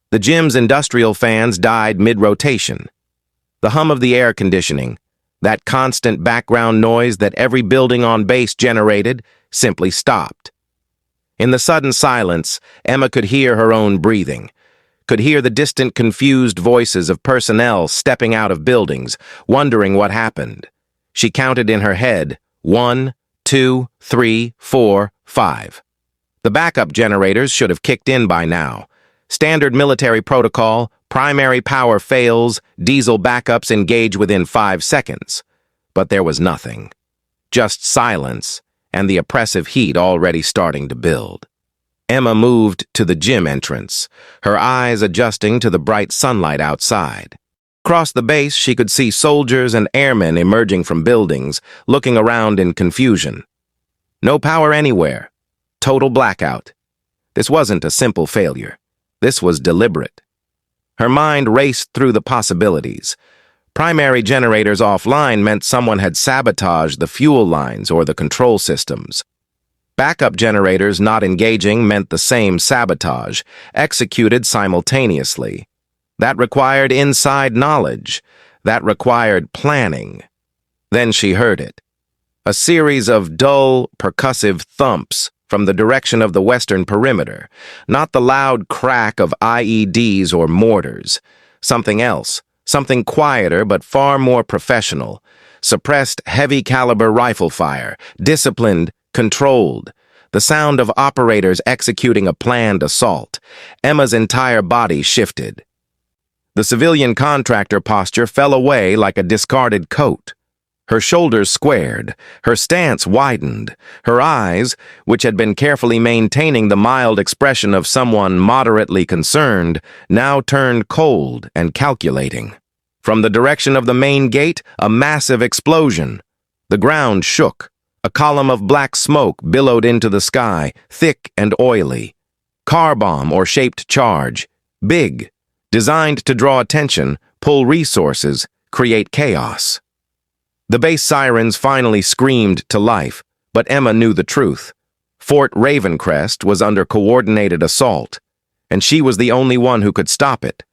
The gym's industrial fans died mid-rotation. The hum of the air conditioning, that constant background noise that every building on base generated, simply stopped. In the sudden silence, Emma could hear her own breathing, could hear the distant confused voices of personnel stepping out of buildings, wondering what happened. She counted in her head, 1, 2, 3, 4, 5. The backup generators should have kicked in by now. Standard military protocol, primary power fails, diesel backups engage within 5 seconds. But there was nothing. Just silence and the oppressive heat already starting to build. Emma moved to the gym entrance, her eyes adjusting to the bright sunlight outside. Across the base, she could see soldiers and airmen emerging from buildings, looking around in confusion. No power anywhere. Total blackout. This wasn't a simple failure. This was deliberate. Her mind raced through the possibilities. Primary generators offline meant someone had sabotaged the fuel lines or the control systems. Backup generators not engaging meant the same sabotage, executed simultaneously. That required inside knowledge. That required planning. Then she heard it. A series of dull, percussive thumps from the direction of the western perimeter, not the loud crack of IEDs or mortars. Something else, something quieter but far more professional. Suppressed heavy-caliber rifle fire, disciplined, controlled. The sound of operators executing a planned assault. Emma's entire body shifted. The civilian contractor posture fell away like a discarded coat. Her shoulders squared, her stance widened, her eyes, which had been carefully maintaining the mild expression of someone moderately concerned, now turned cold and calculating. From the direction of the main gate, a massive explosion. The ground shook. A column of black smoke billowed into the sky, thick and oily. Car bomb or shaped charge. Big. Designed to draw attention, pull resources, create chaos. The base sirens finally screamed to life, but Emma knew the truth. Fort Ravencrest was under coordinated assault, and she was the only one who could stop it.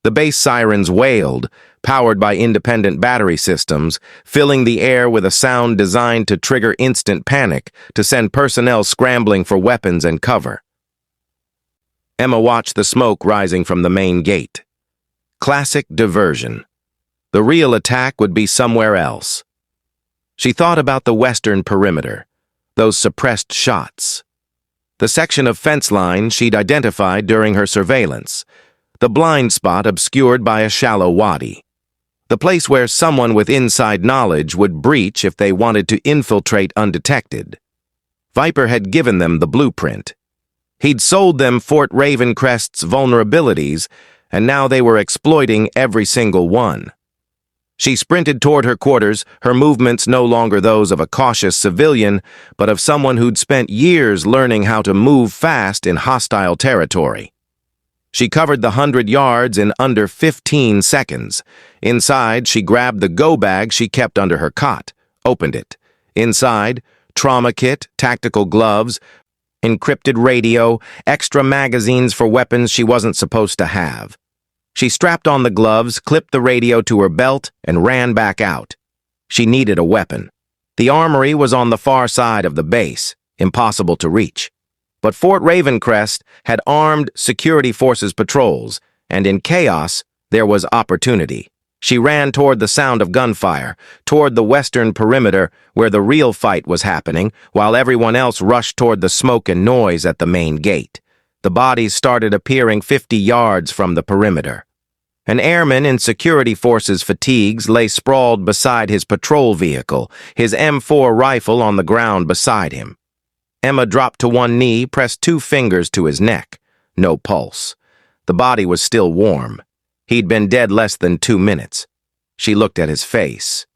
The base sirens wailed, powered by independent battery systems, filling the air with a sound designed to trigger instant panic, to send personnel scrambling for weapons and cover. Emma watched the smoke rising from the main gate. Classic diversion. The real attack would be somewhere else. She thought about the western perimeter, those suppressed shots. The section of fence line she'd identified during her surveillance, the blind spot obscured by a shallow wadi. The place where someone with inside knowledge would breach if they wanted to infiltrate undetected. Viper had given them the blueprint. He'd sold them Fort Ravencrest's vulnerabilities, and now they were exploiting every single one. She sprinted toward her quarters, her movements no longer those of a cautious civilian, but of someone who'd spent years learning how to move fast in hostile territory. She covered the 100 yards in under 15 seconds. Inside, she grabbed the go bag she kept under her cot, opened it. Inside, trauma kit, tactical gloves, encrypted radio, extra magazines for weapons she wasn't supposed to have. She strapped on the gloves, clipped the radio to her belt, and ran back out. She needed a weapon. The armory was on the far side of the base, impossible to reach. But Fort Ravencrest had armed security forces patrols, and in chaos, there was opportunity. She ran toward the sound of gunfire, toward the western perimeter where the real fight was happening, while everyone else rushed toward the smoke and noise at the main gate. The bodies started appearing 50 yards from the perimeter. An airman in security forces fatigues lay sprawled beside his patrol vehicle, his M4 rifle on the ground beside him. Emma dropped to one knee, pressed 2 fingers to his neck. No pulse. The body was still warm. He'd been dead less than 2 minutes. She looked at his face.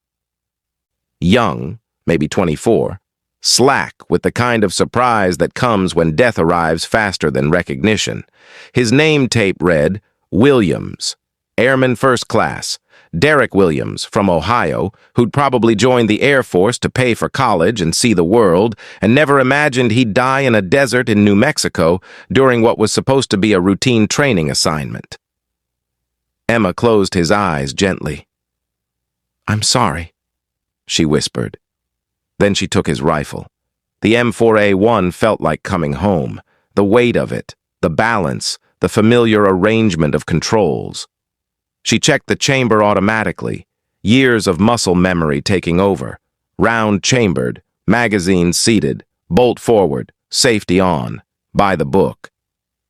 Young, maybe 24, slack with the kind of surprise that comes when death arrives faster than recognition. His name tape read, Williams, Airman First Class, Derek Williams from Ohio, who'd probably joined the Air Force to pay for college and see the world, and never imagined he'd die in a desert in New Mexico during what was supposed to be a routine training assignment. Emma closed his eyes gently. "I'm sorry," she whispered. Then she took his rifle. The M4A1 felt like coming home. The weight of it, the balance, the familiar arrangement of controls. She checked the chamber automatically, years of muscle memory taking over. Round-chambered, magazines seated, bolt forward, safety on, by the book.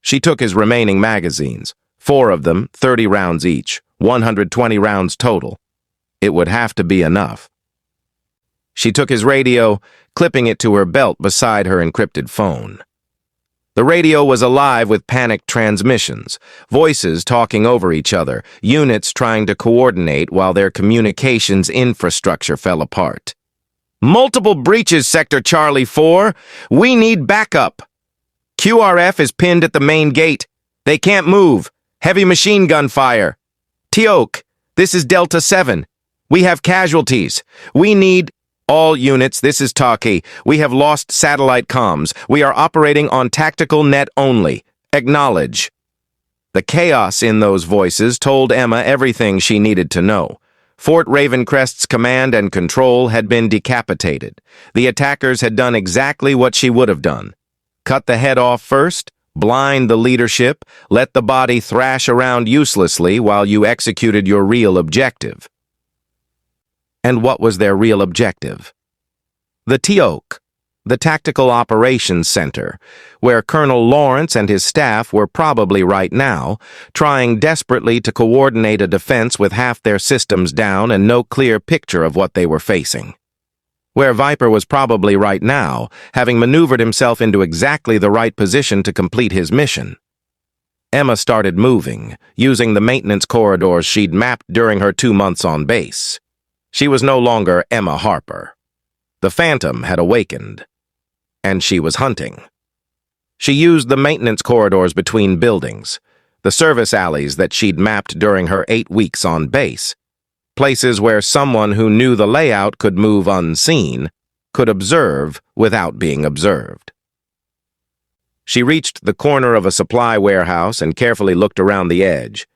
She took his remaining magazines, 4 of them, 30 rounds each, 120 rounds total. It would have to be enough. She took his radio, clipping it to her belt beside her encrypted phone. The radio was alive with panicked transmissions, voices talking over each other, units trying to coordinate while their communications infrastructure fell apart. "Multiple breaches, Sector Charlie 4. We need backup. QRF is pinned at the main gate. They can't move. Heavy machine gun fire. Teoke, this is Delta 7. We have casualties. We need... All units, this is Taki. We have lost satellite comms. We are operating on tactical net only. Acknowledge." The chaos in those voices told Emma everything she needed to know. Fort Ravencrest's command and control had been decapitated. The attackers had done exactly what she would have done. Cut the head off first, blind the leadership, let the body thrash around uselessly while you executed your real objective. And what was their real objective? The Teoke, the Tactical Operations Center, where Colonel Lawrence and his staff were probably right now, trying desperately to coordinate a defense with half their systems down and no clear picture of what they were facing. Where Viper was probably right now, having maneuvered himself into exactly the right position to complete his mission. Emma started moving, using the maintenance corridors she'd mapped during her 2 months on base. She was no longer Emma Harper. The phantom had awakened, and she was hunting. She used the maintenance corridors between buildings, the service alleys that she'd mapped during her 8 weeks on base, places where someone who knew the layout could move unseen, could observe without being observed. She reached the corner of a supply warehouse and carefully looked around the edge.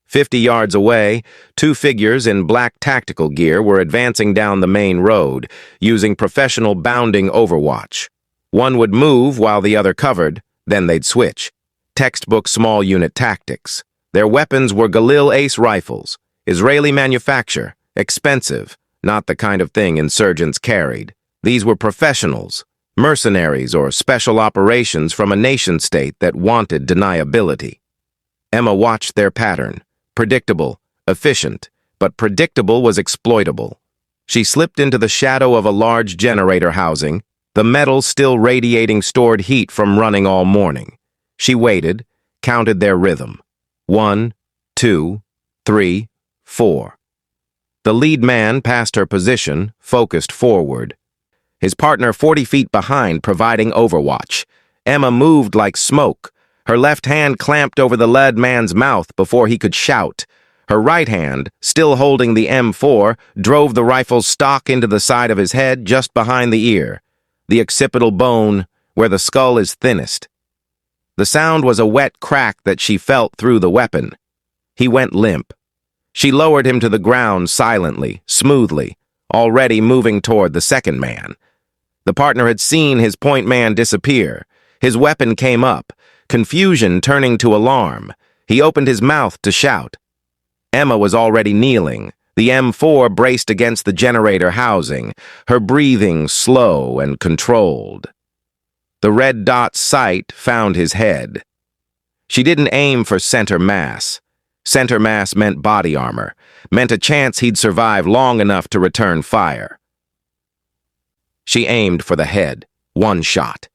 50 yards away, 2 figures in black tactical gear were advancing down the main road, using professional bounding overwatch. One would move while the other covered, then they'd switch. Textbook small unit tactics. Their weapons were Galil Ace rifles, Israeli manufacture, expensive, not the kind of thing insurgents carried. These were professionals, mercenaries or special operations from a nation-state that wanted deniability. Emma watched their pattern. Predictable, efficient, but predictable was exploitable. She slipped into the shadow of a large generator housing, the metal still radiating stored heat from running all morning. She waited, counted their rhythm. 1, 2, 3, 4. The lead man passed her position, focused forward. His partner 40 feet behind, providing overwatch. Emma moved like smoke. Her left hand clamped over the lead man's mouth before he could shout. Her right hand, still holding the M4, drove the rifle's stock into the side of his head just behind the ear, the occipital bone where the skull is thinnest. The sound was a wet crack that she felt through the weapon. He went limp. She lowered him to the ground silently, smoothly, already moving toward the second man. The partner had seen his point man disappear. His weapon came up, confusion turning to alarm. He opened his mouth to shout. Emma was already kneeling, the M4 braced against the generator housing, her breathing slow and controlled. The red dot's sight found his head. She didn't aim for center mass. Center mass meant body armor, meant a chance he'd survive long enough to return fire. She aimed for the head, 1 shot.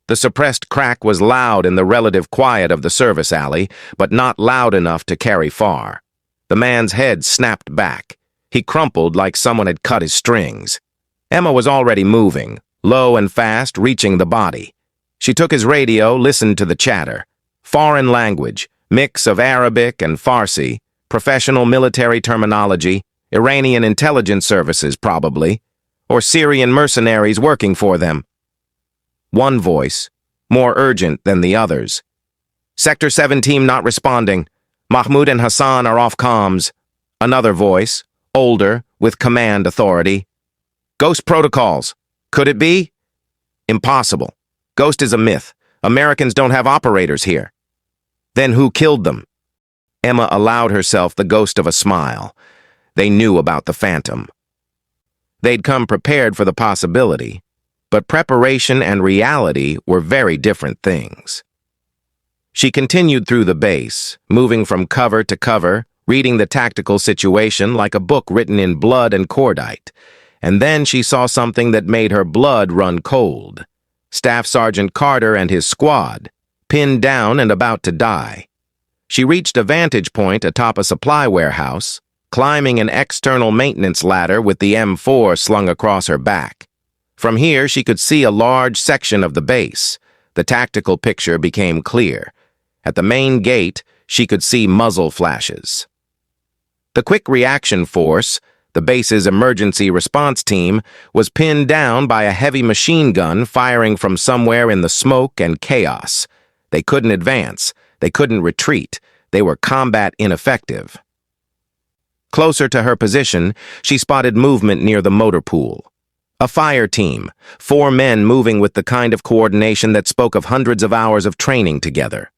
The suppressed crack was loud in the relative quiet of the service alley, but not loud enough to carry far. The man's head snapped back. He crumpled like someone had cut his strings. Emma was already moving, low and fast, reaching the body. She took his radio, listened to the chatter. Foreign language, mix of Arabic and Farsi, professional military terminology, Iranian intelligence services probably, or Syrian mercenaries working for them. One voice, more urgent than the others. Sector 7 team not responding. Mahmoud and Hassan are off comms. Another voice, older, with command authority. Ghost protocols. Could it be? Impossible. Ghost is a myth. Americans don't have operators here. Then who killed them? Emma allowed herself the ghost of a smile. They knew about the phantom. They'd come prepared for the possibility, but preparation and reality were very different things. She continued through the base, moving from cover to cover, reading the tactical situation like a book written in blood and cordite. And then she saw something that made her blood run cold. Staff Sergeant Carter and his squad, pinned down and about to die. She reached a vantage point atop a supply warehouse, climbing an external maintenance ladder with the M4 slung across her back. From here, she could see a large section of the base. The tactical picture became clear. At the main gate, she could see muzzle flashes. The Quick Reaction Force, the base's emergency response team, was pinned down by a heavy machine gun firing from somewhere in the smoke and chaos. They couldn't advance. They couldn't retreat. They were combat ineffective. Closer to her position, she spotted movement near the motor pool. A fire team, 4 men moving with the kind of coordination that spoke of hundreds of hours of training together.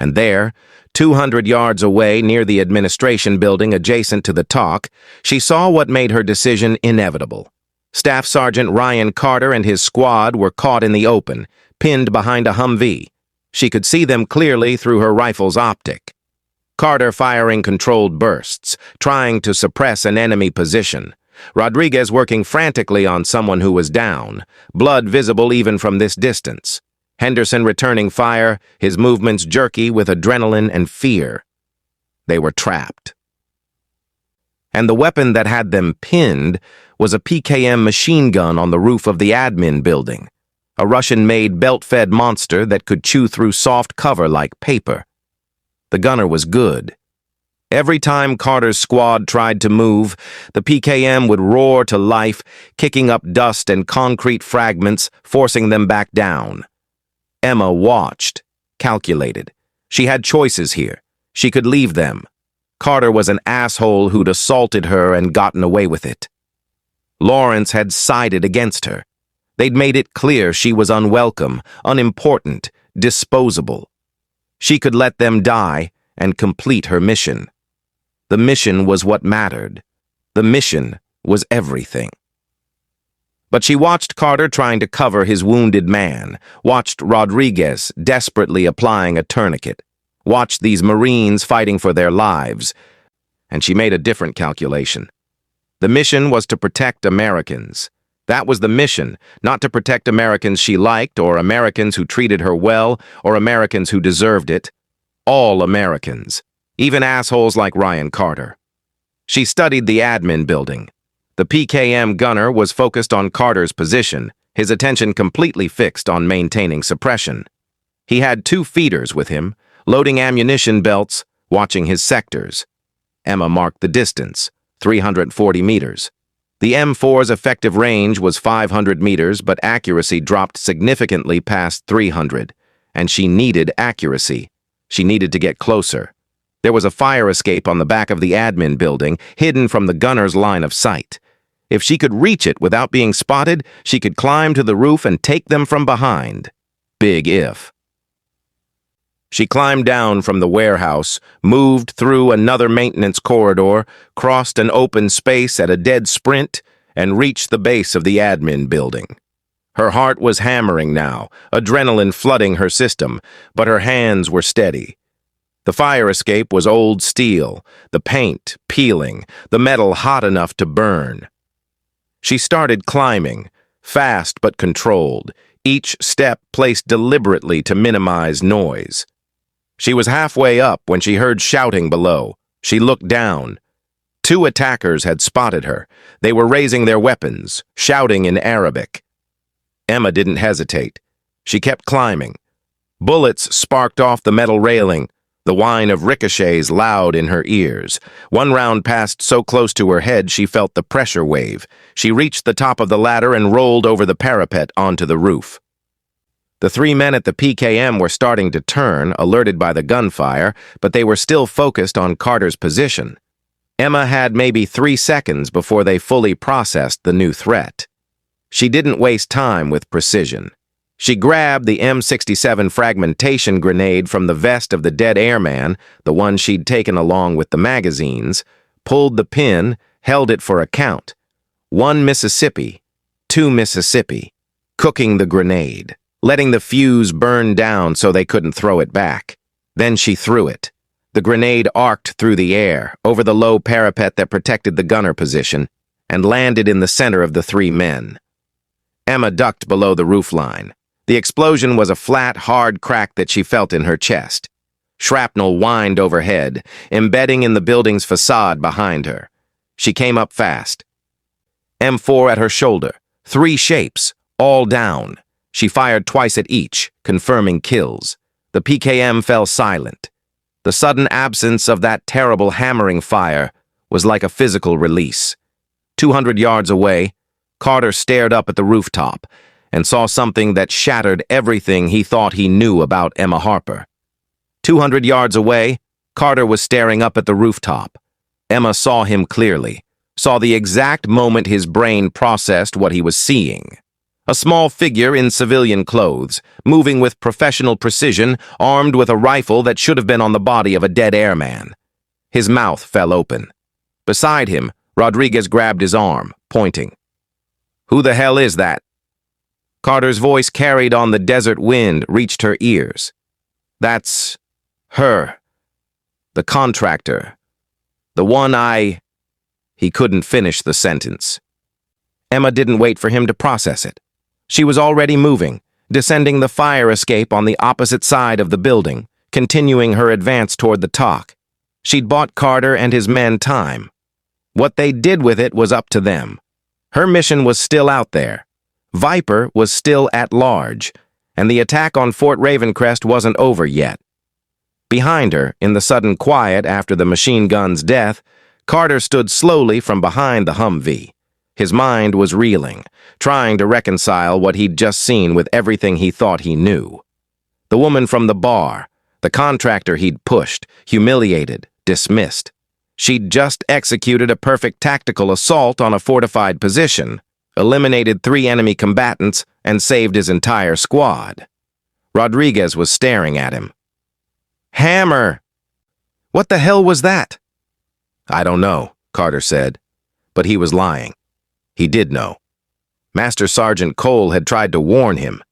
And there, 200 yards away near the administration building adjacent to the talk, she saw what made her decision inevitable. Staff Sergeant Ryan Carter and his squad were caught in the open, pinned behind a Humvee. She could see them clearly through her rifle's optic. Carter firing controlled bursts, trying to suppress an enemy position. Rodriguez working frantically on someone who was down, blood visible even from this distance. Henderson returning fire, his movements jerky with adrenaline and fear. They were trapped. And the weapon that had them pinned was a PKM machine gun on the roof of the admin building, a Russian-made belt-fed monster that could chew through soft cover like paper. The gunner was good. Every time Carter's squad tried to move, the PKM would roar to life, kicking up dust and concrete fragments, forcing them back down. Emma watched, calculated. She had choices here. She could leave them. Carter was an asshole who'd assaulted her and gotten away with it. Lawrence had sided against her. They'd made it clear she was unwelcome, unimportant, disposable. She could let them die and complete her mission. The mission was what mattered. The mission was everything. But she watched Carter trying to cover his wounded man, watched Rodriguez desperately applying a tourniquet, watched these Marines fighting for their lives, and she made a different calculation. The mission was to protect Americans. That was the mission, not to protect Americans she liked, or Americans who treated her well, or Americans who deserved it. All Americans, even assholes like Ryan Carter. She studied the admin building. The PKM gunner was focused on Carter's position, his attention completely fixed on maintaining suppression. He had 2 feeders with him, loading ammunition belts, watching his sectors. Emma marked the distance, 340 meters. The M4's effective range was 500 meters, but accuracy dropped significantly past 300, and she needed accuracy. She needed to get closer. There was a fire escape on the back of the admin building, hidden from the gunner's line of sight. If she could reach it without being spotted, she could climb to the roof and take them from behind. Big if. She climbed down from the warehouse, moved through another maintenance corridor, crossed an open space at a dead sprint, and reached the base of the admin building. Her heart was hammering now, adrenaline flooding her system, but her hands were steady. The fire escape was old steel, the paint peeling, the metal hot enough to burn. She started climbing, fast but controlled, each step placed deliberately to minimize noise. She was halfway up when she heard shouting below. She looked down. 2 attackers had spotted her. They were raising their weapons, shouting in Arabic. Emma didn't hesitate. She kept climbing. Bullets sparked off the metal railing, the whine of ricochets loud in her ears. One round passed so close to her head she felt the pressure wave. She reached the top of the ladder and rolled over the parapet onto the roof. The 3 men at the PKM were starting to turn, alerted by the gunfire, but they were still focused on Carter's position. Emma had maybe 3 seconds before they fully processed the new threat. She didn't waste time with precision. She grabbed the M67 fragmentation grenade from the vest of the dead airman, the one she'd taken along with the magazines, pulled the pin, held it for a count. 1 Mississippi, 2 Mississippi, cooking the grenade, letting the fuse burn down so they couldn't throw it back. Then she threw it. The grenade arced through the air, over the low parapet that protected the gunner position, and landed in the center of the 3 men. Emma ducked below the roofline. The explosion was a flat, hard crack that she felt in her chest. Shrapnel whined overhead, embedding in the building's facade behind her. She came up fast. M4 at her shoulder. 3 shapes, all down. She fired twice at each, confirming kills. The PKM fell silent. The sudden absence of that terrible hammering fire was like a physical release. 200 yards away, Carter stared up at the rooftop and saw something that shattered everything he thought he knew about Emma Harper. 200 yards away, Carter was staring up at the rooftop. Emma saw him clearly, saw the exact moment his brain processed what he was seeing. A small figure in civilian clothes, moving with professional precision, armed with a rifle that should have been on the body of a dead airman. His mouth fell open. Beside him, Rodriguez grabbed his arm, pointing. "Who the hell is that?" Carter's voice, carried on the desert wind, reached her ears. "That's her. The contractor. The one I—" He couldn't finish the sentence. Emma didn't wait for him to process it. She was already moving, descending the fire escape on the opposite side of the building, continuing her advance toward the talk. She'd bought Carter and his men time. What they did with it was up to them. Her mission was still out there. Viper was still at large, and the attack on Fort Ravencrest wasn't over yet. Behind her, in the sudden quiet after the machine gun's death, Carter stood slowly from behind the Humvee. His mind was reeling, trying to reconcile what he'd just seen with everything he thought he knew. The woman from the bar, the contractor he'd pushed, humiliated, dismissed. She'd just executed a perfect tactical assault on a fortified position, eliminated 3 enemy combatants, and saved his entire squad. Rodriguez was staring at him. "Hammer! What the hell was that?" "I don't know," Carter said. But he was lying. He did know. Master Sergeant Cole had tried to warn him.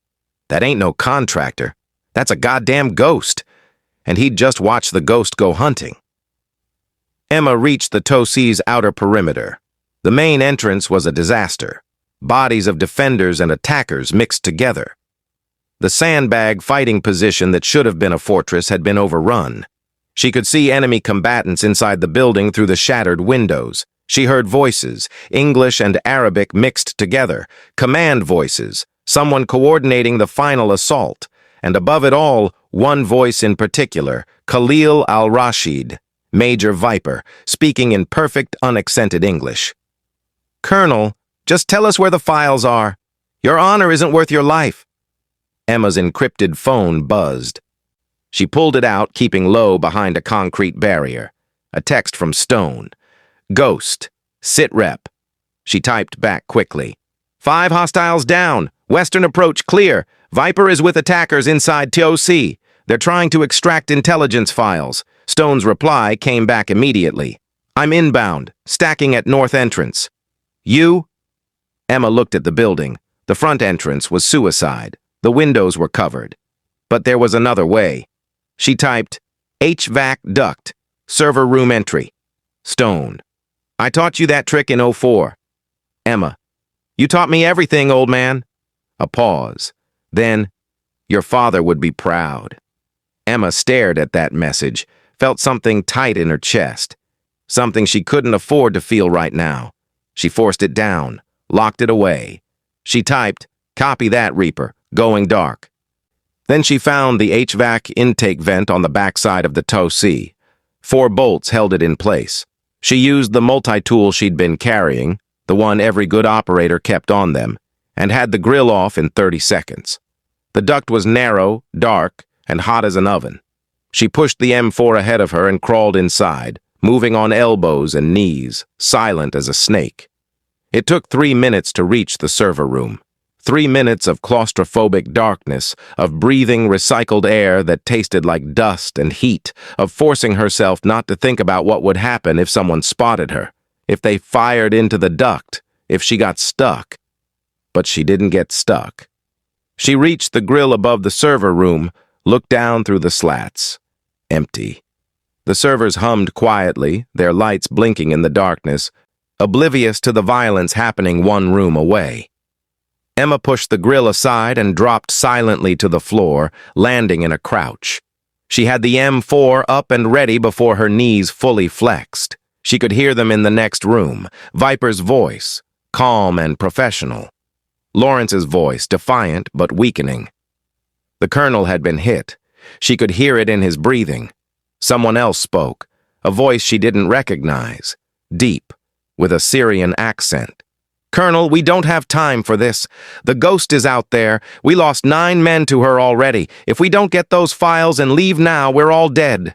That ain't no contractor. That's a goddamn ghost. And he'd just watched the ghost go hunting. Emma reached the Tosee's outer perimeter. The main entrance was a disaster. Bodies of defenders and attackers mixed together. The sandbag fighting position that should have been a fortress had been overrun. She could see enemy combatants inside the building through the shattered windows. She heard voices, English and Arabic mixed together, command voices, someone coordinating the final assault, and above it all, one voice in particular, Khalil al-Rashid, Major Viper, speaking in perfect, unaccented English. "Colonel, just tell us where the files are. Your honor isn't worth your life." Emma's encrypted phone buzzed. She pulled it out, keeping low behind a concrete barrier. A text from Stone. "Ghost. Sit rep." She typed back quickly. "5 hostiles down. Western approach clear. Viper is with attackers inside TOC. They're trying to extract intelligence files." Stone's reply came back immediately. "I'm inbound, stacking at north entrance." "You?" Emma looked at the building. The front entrance was suicide. The windows were covered. But there was another way. She typed, "HVAC duct, server room entry." Stone. "I taught you that trick in 04. Emma. "You taught me everything, old man." A pause. Then, "Your father would be proud." Emma stared at that message, felt something tight in her chest. Something she couldn't afford to feel right now. She forced it down, locked it away. She typed, "Copy that, Reaper, going dark." Then she found the HVAC intake vent on the backside of the Tosi. 4 bolts held it in place. She used the multi-tool she'd been carrying, the one every good operator kept on them, and had the grill off in 30 seconds. The duct was narrow, dark, and hot as an oven. She pushed the M4 ahead of her and crawled inside, moving on elbows and knees, silent as a snake. It took 3 minutes to reach the server room. 3 minutes of claustrophobic darkness, of breathing recycled air that tasted like dust and heat, of forcing herself not to think about what would happen if someone spotted her, if they fired into the duct, if she got stuck. But she didn't get stuck. She reached the grill above the server room, looked down through the slats. Empty. The servers hummed quietly, their lights blinking in the darkness, oblivious to the violence happening 1 room away. Emma pushed the grill aside and dropped silently to the floor, landing in a crouch. She had the M4 up and ready before her knees fully flexed. She could hear them in the next room. Viper's voice, calm and professional. Lawrence's voice, defiant but weakening. The colonel had been hit. She could hear it in his breathing. Someone else spoke, a voice she didn't recognize, deep, with a Syrian accent. "Colonel, we don't have time for this. The ghost is out there. We lost 9 men to her already. If we don't get those files and leave now, we're all dead."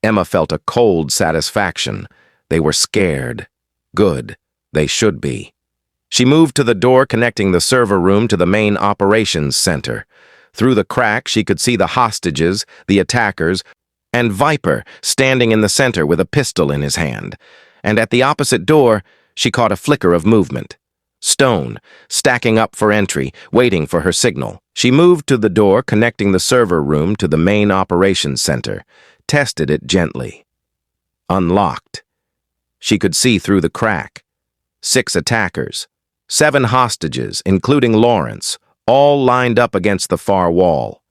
Emma felt a cold satisfaction. They were scared. Good. They should be. She moved to the door connecting the server room to the main operations center. Through the crack, she could see the hostages, the attackers, and Viper standing in the center with a pistol in his hand. And at the opposite door, she caught a flicker of movement. Stone, stacking up for entry, waiting for her signal. She moved to the door connecting the server room to the main operations center, tested it gently. Unlocked. She could see through the crack. 6 attackers, 7 hostages, including Lawrence, all lined up against the far wall.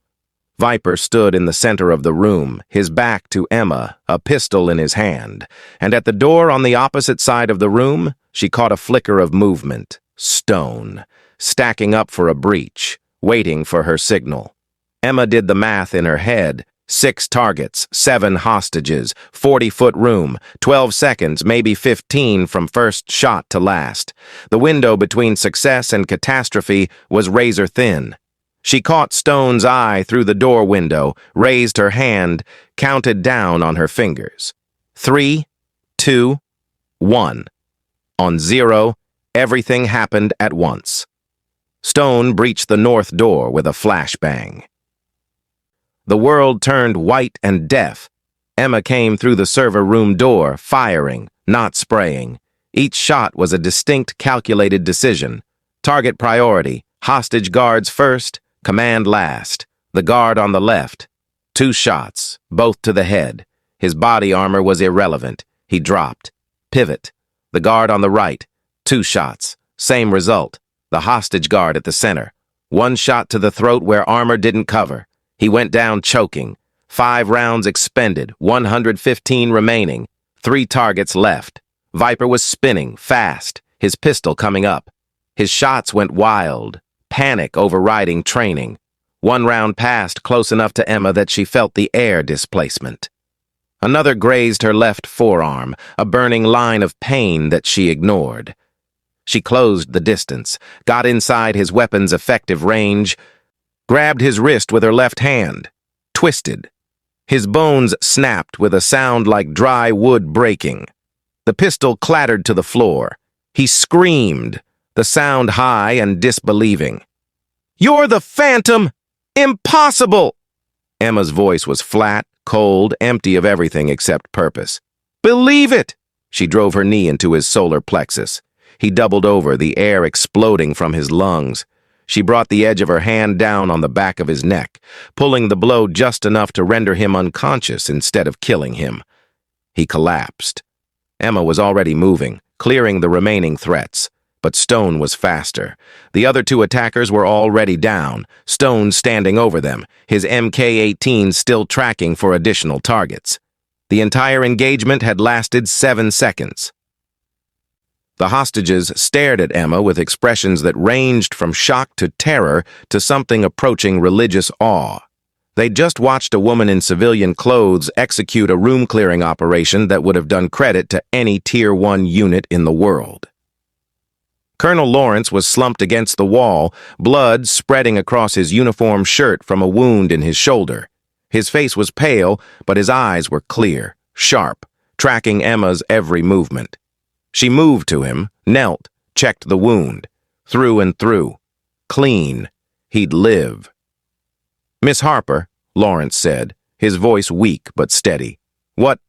Viper stood in the center of the room, his back to Emma, a pistol in his hand, and at the door on the opposite side of the room, she caught a flicker of movement. Stone, stacking up for a breach, waiting for her signal. Emma did the math in her head. 6 targets, 7 hostages, 40-foot room, 12 seconds, maybe 15 from first shot to last. The window between success and catastrophe was razor thin. She caught Stone's eye through the door window, raised her hand, counted down on her fingers. 3, 2, 1. On 0, everything happened at once. Stone breached the north door with a flashbang. The world turned white and deaf. Emma came through the server room door, firing, not spraying. Each shot was a distinct, calculated decision. Target priority, hostage guards first, command last. The guard on the left. 2 shots, both to the head. His body armor was irrelevant. He dropped. Pivot. The guard on the right. 2 shots. Same result. The hostage guard at the center. 1 shot to the throat where armor didn't cover. He went down choking. 5 rounds expended, 115 remaining. 3 targets left. Viper was spinning, fast, his pistol coming up. His shots went wild, panic overriding training. 1 round passed close enough to Emma that she felt the air displacement. Another grazed her left forearm, a burning line of pain that she ignored. She closed the distance, got inside his weapon's effective range, grabbed his wrist with her left hand, twisted. His bones snapped with a sound like dry wood breaking. The pistol clattered to the floor. He screamed, the sound high and disbelieving. "You're the Phantom! Impossible!" Emma's voice was flat, cold, empty of everything except purpose. "Believe it!" She drove her knee into his solar plexus. He doubled over, the air exploding from his lungs. She brought the edge of her hand down on the back of his neck, pulling the blow just enough to render him unconscious instead of killing him. He collapsed. Emma was already moving, clearing the remaining threats, but Stone was faster. The other 2 attackers were already down, Stone standing over them, his MK-18 still tracking for additional targets. The entire engagement had lasted 7 seconds. The hostages stared at Emma with expressions that ranged from shock to terror to something approaching religious awe. They'd just watched a woman in civilian clothes execute a room-clearing operation that would have done credit to any Tier 1 unit in the world. Colonel Lawrence was slumped against the wall, blood spreading across his uniform shirt from a wound in his shoulder. His face was pale, but his eyes were clear, sharp, tracking Emma's every movement. She moved to him, knelt, checked the wound. Through and through. Clean. He'd live. "Miss Harper," Lawrence said, his voice weak but steady. What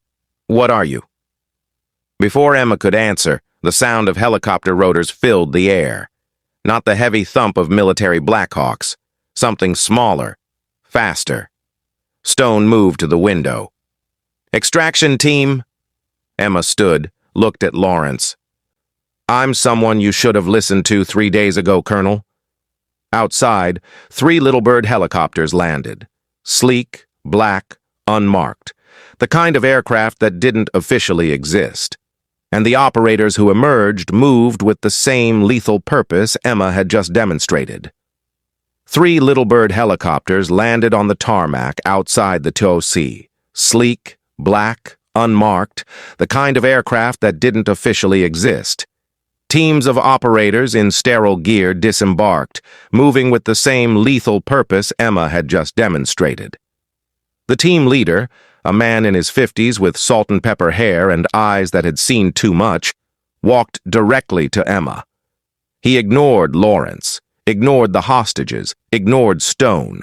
are you?" Before Emma could answer, the sound of helicopter rotors filled the air. Not the heavy thump of military Blackhawks. Something smaller. Faster. Stone moved to the window. "Extraction team." Emma stood, looked at Lawrence. "I'm someone you should have listened to 3 days ago, Colonel." Outside, 3 Little Bird helicopters landed. Sleek, black, unmarked. The kind of aircraft that didn't officially exist. And the operators who emerged moved with the same lethal purpose Emma had just demonstrated. 3 Little Bird helicopters landed on the tarmac outside the TOC. Sleek, black, unmarked, the kind of aircraft that didn't officially exist. Teams of operators in sterile gear disembarked, moving with the same lethal purpose Emma had just demonstrated. The team leader, a man in his 50s with salt and pepper hair and eyes that had seen too much, walked directly to Emma. He ignored Lawrence, ignored the hostages, ignored Stone.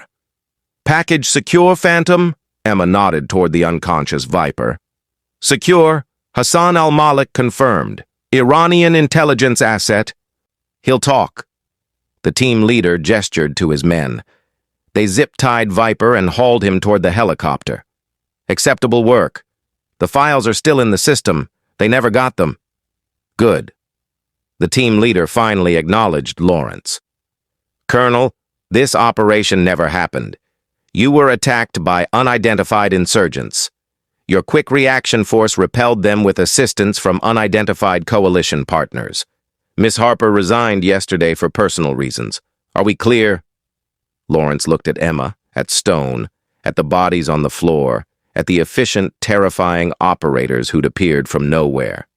"Package secure, Phantom?" Emma nodded toward the unconscious Viper. "Secure. Hassan al-Malik confirmed. Iranian intelligence asset. He'll talk." The team leader gestured to his men. They zip-tied Viper and hauled him toward the helicopter. "Acceptable work. The files are still in the system. They never got them." "Good." The team leader finally acknowledged Lawrence. "Colonel, this operation never happened. You were attacked by unidentified insurgents. Your quick reaction force repelled them with assistance from unidentified coalition partners. Miss Harper resigned yesterday for personal reasons. Are we clear? Lawrence looked at Emma, at Stone, at the bodies on the floor, at the efficient, terrifying operators who'd appeared from nowhere.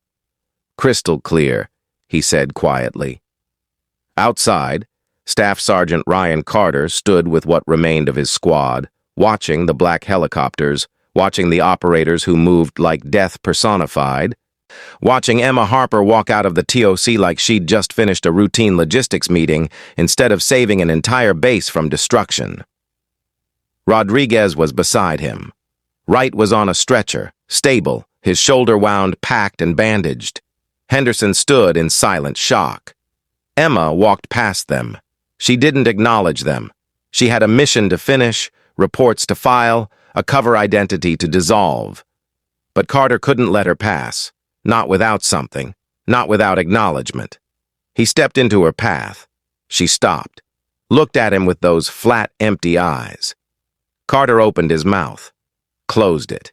Crystal clear, he said quietly. Outside, Staff Sergeant Ryan Carter stood with what remained of his squad, watching the black helicopters, watching the operators who moved like death personified, watching Emma Harper walk out of the TOC like she'd just finished a routine logistics meeting instead of saving an entire base from destruction. Rodriguez was beside him. Wright was on a stretcher, stable, his shoulder wound, packed and bandaged. Henderson stood in silent shock. Emma walked past them. She didn't acknowledge them. She had a mission to finish, reports to file, a cover identity to dissolve. But Carter couldn't let her pass. Not without something, not without acknowledgement. He stepped into her path. She stopped, looked at him with those flat, empty eyes. Carter opened his mouth, closed it.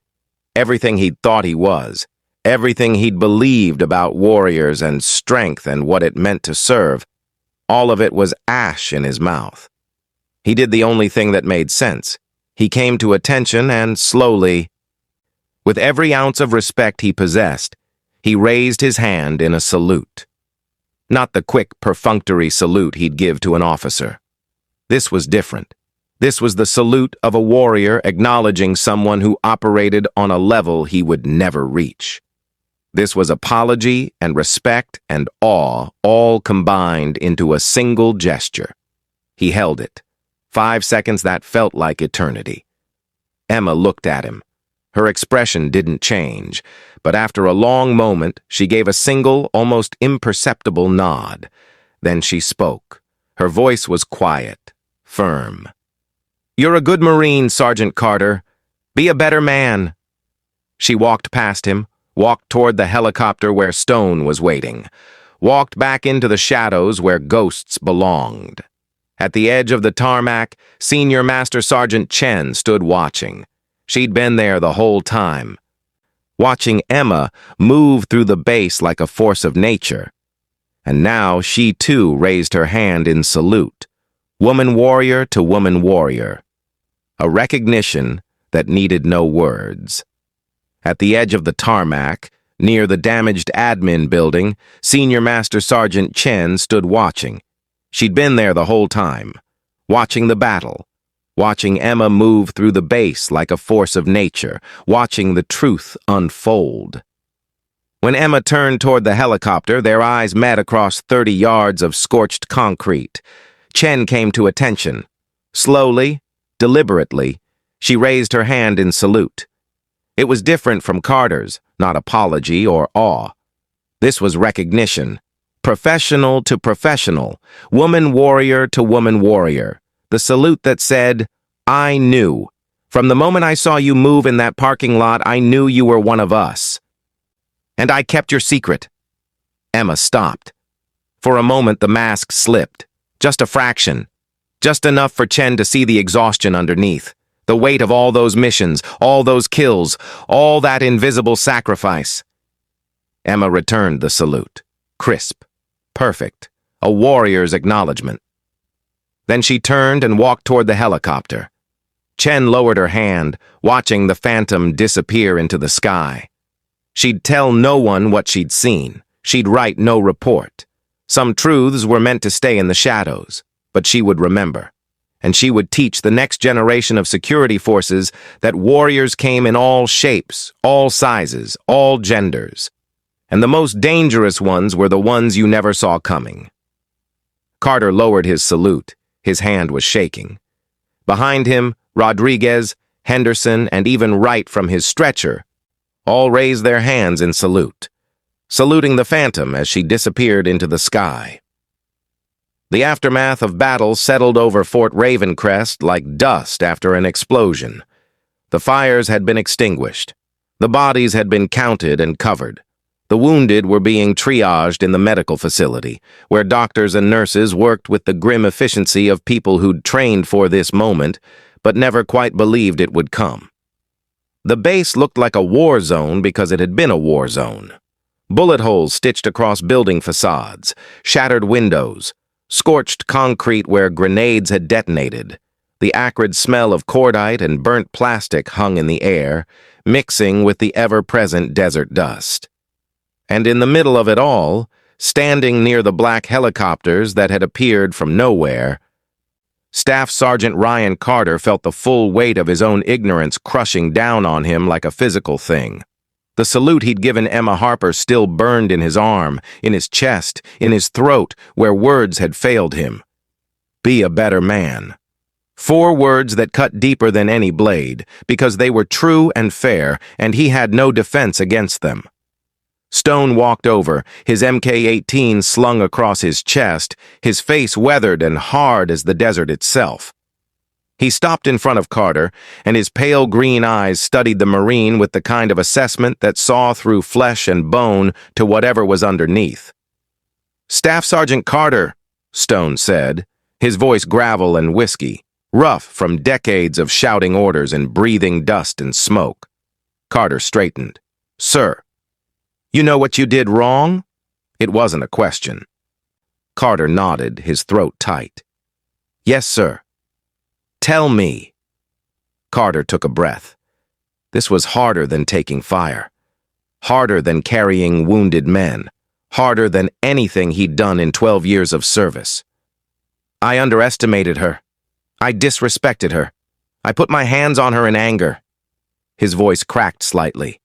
Everything he'd thought he was, everything he'd believed about warriors and strength and what it meant to serve, all of it was ash in his mouth. He did the only thing that made sense. He came to attention and slowly, with every ounce of respect he possessed, he raised his hand in a salute. Not the quick, perfunctory salute he'd give to an officer. This was different. This was the salute of a warrior acknowledging someone who operated on a level he would never reach. This was apology and respect and awe all combined into a single gesture. He held it. 5 seconds that felt like eternity. Emma looked at him. Her expression didn't change, but after a long moment, she gave a single, almost imperceptible nod. Then she spoke. Her voice was quiet, firm. "You're a good Marine, Sergeant Carter. Be a better man." She walked past him, walked toward the helicopter where Stone was waiting, walked back into the shadows where ghosts belonged. At the edge of the tarmac, Senior Master Sergeant Chen stood watching. She'd been there the whole time, watching Emma move through the base like a force of nature. And now she too raised her hand in salute, woman warrior to woman warrior. A recognition that needed no words. At the edge of the tarmac, near the damaged admin building, Senior Master Sergeant Chen stood watching. She'd been there the whole time, watching the battle, watching Emma move through the base like a force of nature, watching the truth unfold. When Emma turned toward the helicopter, their eyes met across 30 yards of scorched concrete. Chen came to attention. Slowly, deliberately, she raised her hand in salute. It was different from Carter's, not apology or awe. This was recognition. Professional to professional, woman warrior to woman warrior. The salute that said, "I knew. From the moment I saw you move in that parking lot, I knew you were one of us. And I kept your secret." Emma stopped. For a moment, the mask slipped. Just a fraction. Just enough for Chen to see the exhaustion underneath. The weight of all those missions, all those kills, all that invisible sacrifice. Emma returned the salute. Crisp. Perfect. A warrior's acknowledgement. Then she turned and walked toward the helicopter. Chen lowered her hand, watching the phantom disappear into the sky. She'd tell no one what she'd seen. She'd write no report. Some truths were meant to stay in the shadows, but she would remember. And she would teach the next generation of security forces that warriors came in all shapes, all sizes, all genders. And the most dangerous ones were the ones you never saw coming. Carter lowered his salute. His hand was shaking. Behind him, Rodriguez, Henderson, and even Wright from his stretcher all raised their hands in salute, saluting the phantom as she disappeared into the sky. The aftermath of battle settled over Fort Ravencrest like dust after an explosion. The fires had been extinguished. The bodies had been counted and covered. The wounded were being triaged in the medical facility, where doctors and nurses worked with the grim efficiency of people who'd trained for this moment, but never quite believed it would come. The base looked like a war zone because it had been a war zone. Bullet holes stitched across building facades, shattered windows, scorched concrete where grenades had detonated. The acrid smell of cordite and burnt plastic hung in the air, mixing with the ever-present desert dust. And in the middle of it all, standing near the black helicopters that had appeared from nowhere, Staff Sergeant Ryan Carter felt the full weight of his own ignorance crushing down on him like a physical thing. The salute he'd given Emma Harper still burned in his arm, in his chest, in his throat, where words had failed him. Be a better man. 4 words that cut deeper than any blade, because they were true and fair, and he had no defense against them. Stone walked over, his MK-18 slung across his chest, his face weathered and hard as the desert itself. He stopped in front of Carter, and his pale green eyes studied the Marine with the kind of assessment that saw through flesh and bone to whatever was underneath. "Staff Sergeant Carter," Stone said, his voice gravel and whiskey, rough from decades of shouting orders and breathing dust and smoke. Carter straightened. "Sir, you know what you did wrong?" It wasn't a question. Carter nodded, his throat tight. "Yes, sir." "Tell me." Carter took a breath. This was harder than taking fire. Harder than carrying wounded men. Harder than anything he'd done in 12 years of service. "I underestimated her. I disrespected her. I put my hands on her in anger." His voice cracked slightly.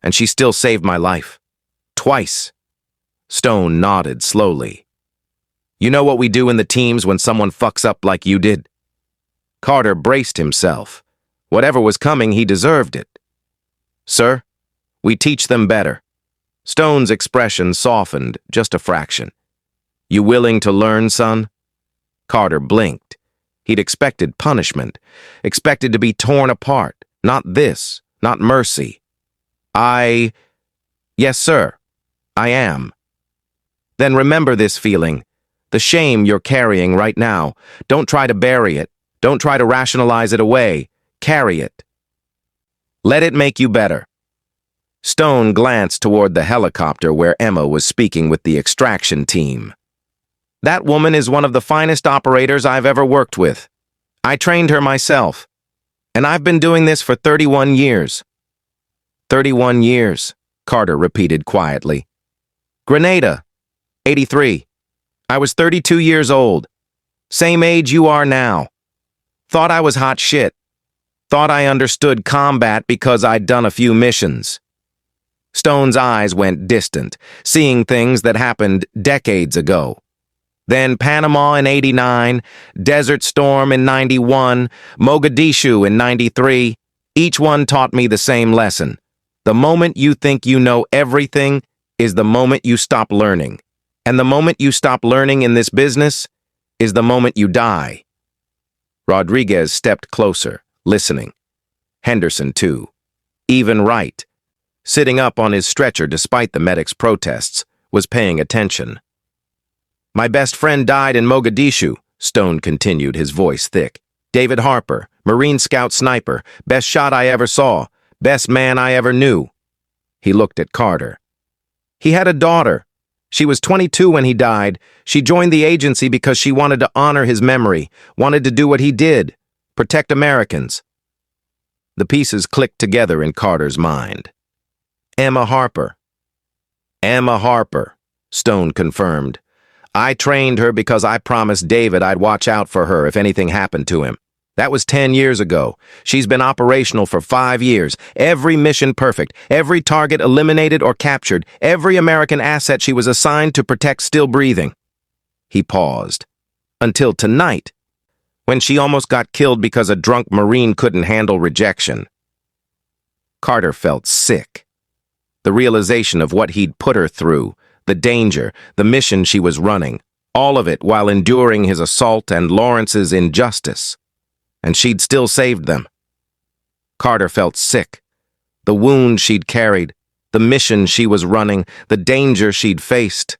"And she still saved my life. Twice." Stone nodded slowly. "You know what we do in the teams when someone fucks up like you did?" Carter braced himself. Whatever was coming, he deserved it. "Sir, we teach them better." Stone's expression softened just a fraction. "You willing to learn, son?" Carter blinked. He'd expected punishment, expected to be torn apart. Not this, not mercy. "Yes, sir, I am." "Then remember this feeling, the shame you're carrying right now. Don't try to bury it. Don't try to rationalize it away. Carry it. Let it make you better." Stone glanced toward the helicopter where Emma was speaking with the extraction team. "That woman is one of the finest operators I've ever worked with. I trained her myself. And I've been doing this for 31 years. 31 years, Carter repeated quietly. "Grenada, 83. I was 32 years old. Same age you are now. Thought I was hot shit. Thought I understood combat because I'd done a few missions." Stone's eyes went distant, seeing things that happened decades ago. Then Panama in 89, Desert Storm in 91, Mogadishu in 93. Each one taught me the same lesson. The moment you think you know everything is the moment you stop learning. And the moment you stop learning in this business is the moment you die. Rodriguez stepped closer, listening. Henderson, too. Even Wright, sitting up on his stretcher despite the medic's protests, was paying attention. "My best friend died in Mogadishu," Stone continued, his voice thick. "David Harper, Marine Scout sniper, best shot I ever saw, best man I ever knew." He looked at Carter. "He had a daughter. She was 22 when he died. She joined the agency because she wanted to honor his memory, wanted to do what he did, protect Americans." The pieces clicked together in Carter's mind. Emma Harper. "Emma Harper," Stone confirmed. "I trained her because I promised David I'd watch out for her if anything happened to him. That was 10 years ago. She's been operational for 5 years. Every mission perfect. Every target eliminated or captured. Every American asset she was assigned to protect still breathing." He paused. "Until tonight, when she almost got killed because a drunk Marine couldn't handle rejection." Carter felt sick. The realization of what he'd put her through, the danger, the mission she was running, all of it while enduring his assault and Lawrence's injustice. And she'd still saved them. Carter felt sick. The wound she'd carried, the mission she was running, the danger she'd faced.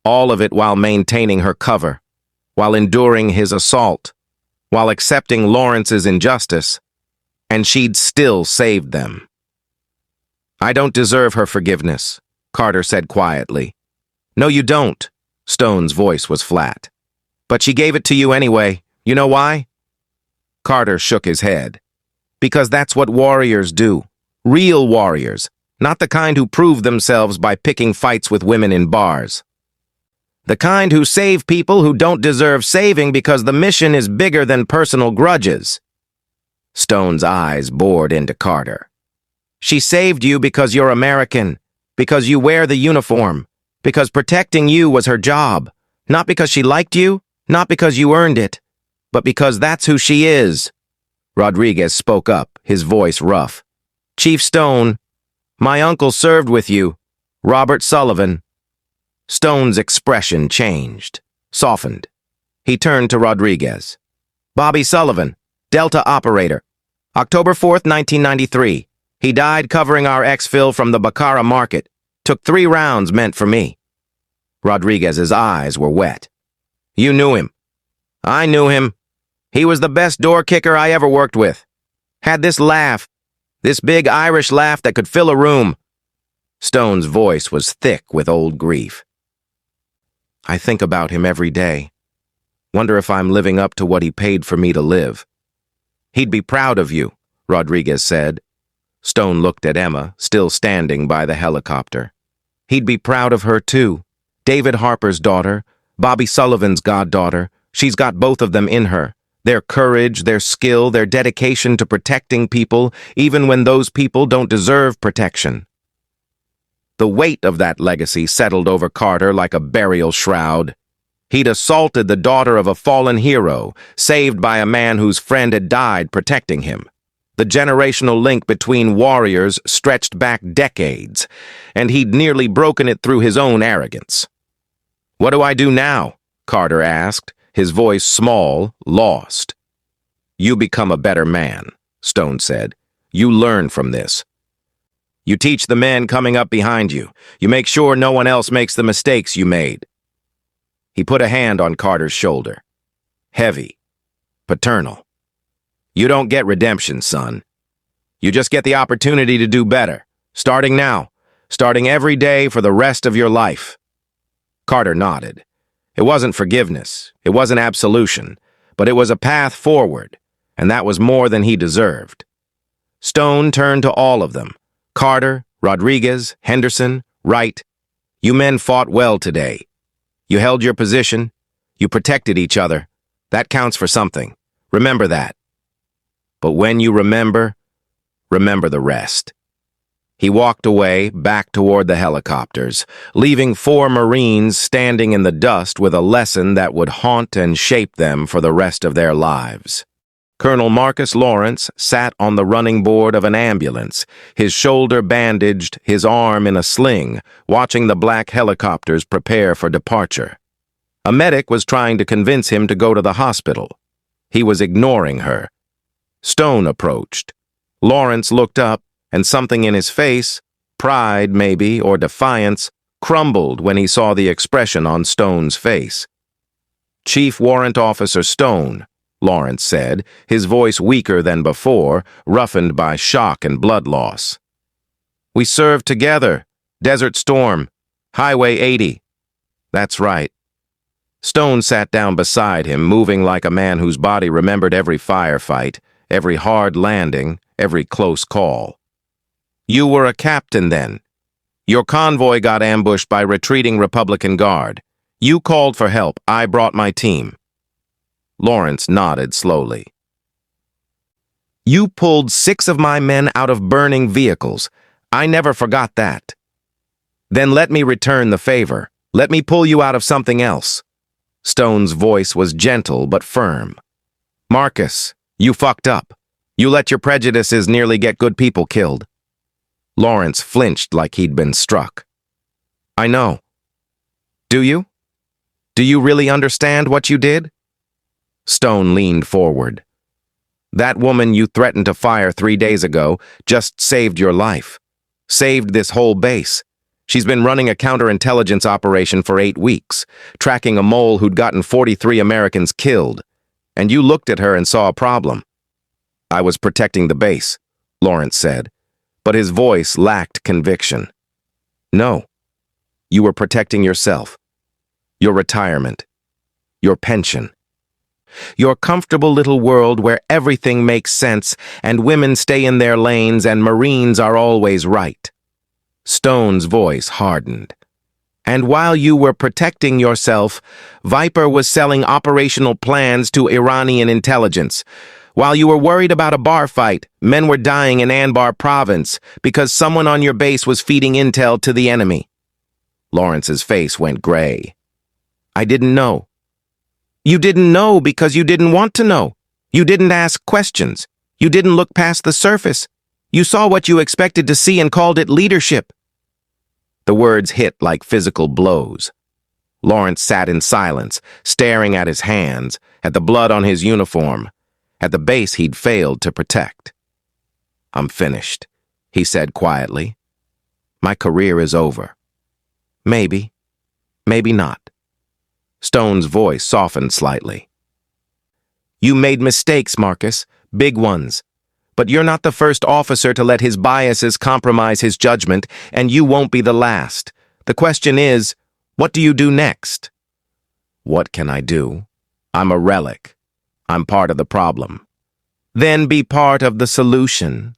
All of it while maintaining her cover, while enduring his assault. while accepting Lawrence's injustice, and she'd still saved them. "I don't deserve her forgiveness," Carter said quietly. "No, you don't." Stone's voice was flat. "But she gave it to you anyway. You know why?" Carter shook his head. "Because that's what warriors do. Real warriors, not the kind who prove themselves by picking fights with women in bars. The kind who save people who don't deserve saving because the mission is bigger than personal grudges." Stone's eyes bored into Carter. "She saved you because you're American, because you wear the uniform, because protecting you was her job, not because she liked you, not because you earned it, but because that's who she is." Rodriguez spoke up, his voice rough. "Chief Stone, my uncle served with you, Robert Sullivan." Stone's expression changed, softened. He turned to Rodriguez. "Bobby Sullivan, Delta operator. October 4th, 1993. He died covering our exfil from the Baccara market. Took 3 rounds meant for me." Rodriguez's eyes were wet. "You knew him." "I knew him. He was the best door kicker I ever worked with. Had this laugh, this big Irish laugh that could fill a room." Stone's voice was thick with old grief. "I think about him every day. Wonder if I'm living up to what he paid for me to live." "He'd be proud of you," Rodriguez said. Stone looked at Emma, still standing by the helicopter. "He'd be proud of her, too. David Harper's daughter, Bobby Sullivan's goddaughter. She's got both of them in her. Their courage, their skill, their dedication to protecting people, even when those people don't deserve protection." The weight of that legacy settled over Carter like a burial shroud. He'd assaulted the daughter of a fallen hero, saved by a man whose friend had died protecting him. The generational link between warriors stretched back decades, and he'd nearly broken it through his own arrogance. "What do I do now?" Carter asked, his voice small, lost. "You become a better man," Stone said. "You learn from this. You teach the men coming up behind you. You make sure no one else makes the mistakes you made." He put a hand on Carter's shoulder. Heavy. Paternal. "You don't get redemption, son. You just get the opportunity to do better. Starting now. Starting every day for the rest of your life." Carter nodded. It wasn't forgiveness. It wasn't absolution. But it was a path forward, and that was more than he deserved. Stone turned to all of them. "Carter, Rodriguez, Henderson, Wright, you men fought well today. You held your position. You protected each other. That counts for something. Remember that. But when you remember the rest." He walked away, back toward the helicopters, leaving 4 Marines standing in the dust with a lesson that would haunt and shape them for the rest of their lives. Colonel Marcus Lawrence sat on the running board of an ambulance, his shoulder bandaged, his arm in a sling, watching the black helicopters prepare for departure. A medic was trying to convince him to go to the hospital. He was ignoring her. Stone approached. Lawrence looked up, and something in his face, pride maybe, or defiance, crumbled when he saw the expression on Stone's face. "Chief Warrant Officer Stone," Lawrence said, his voice weaker than before, roughened by shock and blood loss. "We served together. Desert Storm. Highway 80. "That's right." Stone sat down beside him, moving like a man whose body remembered every firefight, every hard landing, every close call. "You were a captain then. Your convoy got ambushed by retreating Republican Guard. You called for help. I brought my team." Lawrence nodded slowly. "You pulled 6 of my men out of burning vehicles. I never forgot that. Then let me return the favor. Let me pull you out of something else." Stone's voice was gentle but firm. "Marcus, you fucked up. You let your prejudices nearly get good people killed." Lawrence flinched like he'd been struck. "I know. Do you? Do you really understand what you did?" Stone leaned forward. "That woman you threatened to fire 3 days ago just saved your life. Saved this whole base. She's been running a counterintelligence operation for 8 weeks, tracking a mole who'd gotten 43 Americans killed. and you looked at her and saw a problem. I was protecting the base, Lawrence said, but his voice lacked conviction. No, you were protecting yourself, your retirement, your pension, your comfortable little world where everything makes sense and women stay in their lanes and Marines are always right. Stone's voice hardened. And while you were protecting yourself, Viper was selling operational plans to Iranian intelligence. While you were worried about a bar fight, men were dying in Anbar province because someone on your base was feeding intel to the enemy. Lawrence's face went gray. I didn't know. You didn't know because you didn't want to know. You didn't ask questions. You didn't look past the surface. You saw what you expected to see and called it leadership. The words hit like physical blows. Lawrence sat in silence, staring at his hands, at the blood on his uniform, at the base he'd failed to protect. I'm finished, he said quietly. My career is over. Maybe, maybe not. Stone's voice softened slightly. You made mistakes, Marcus, big ones. But you're not the first officer to let his biases compromise his judgment, and you won't be the last. The question is, what do you do next? What can I do? I'm a relic. I'm part of the problem. Then be part of the solution.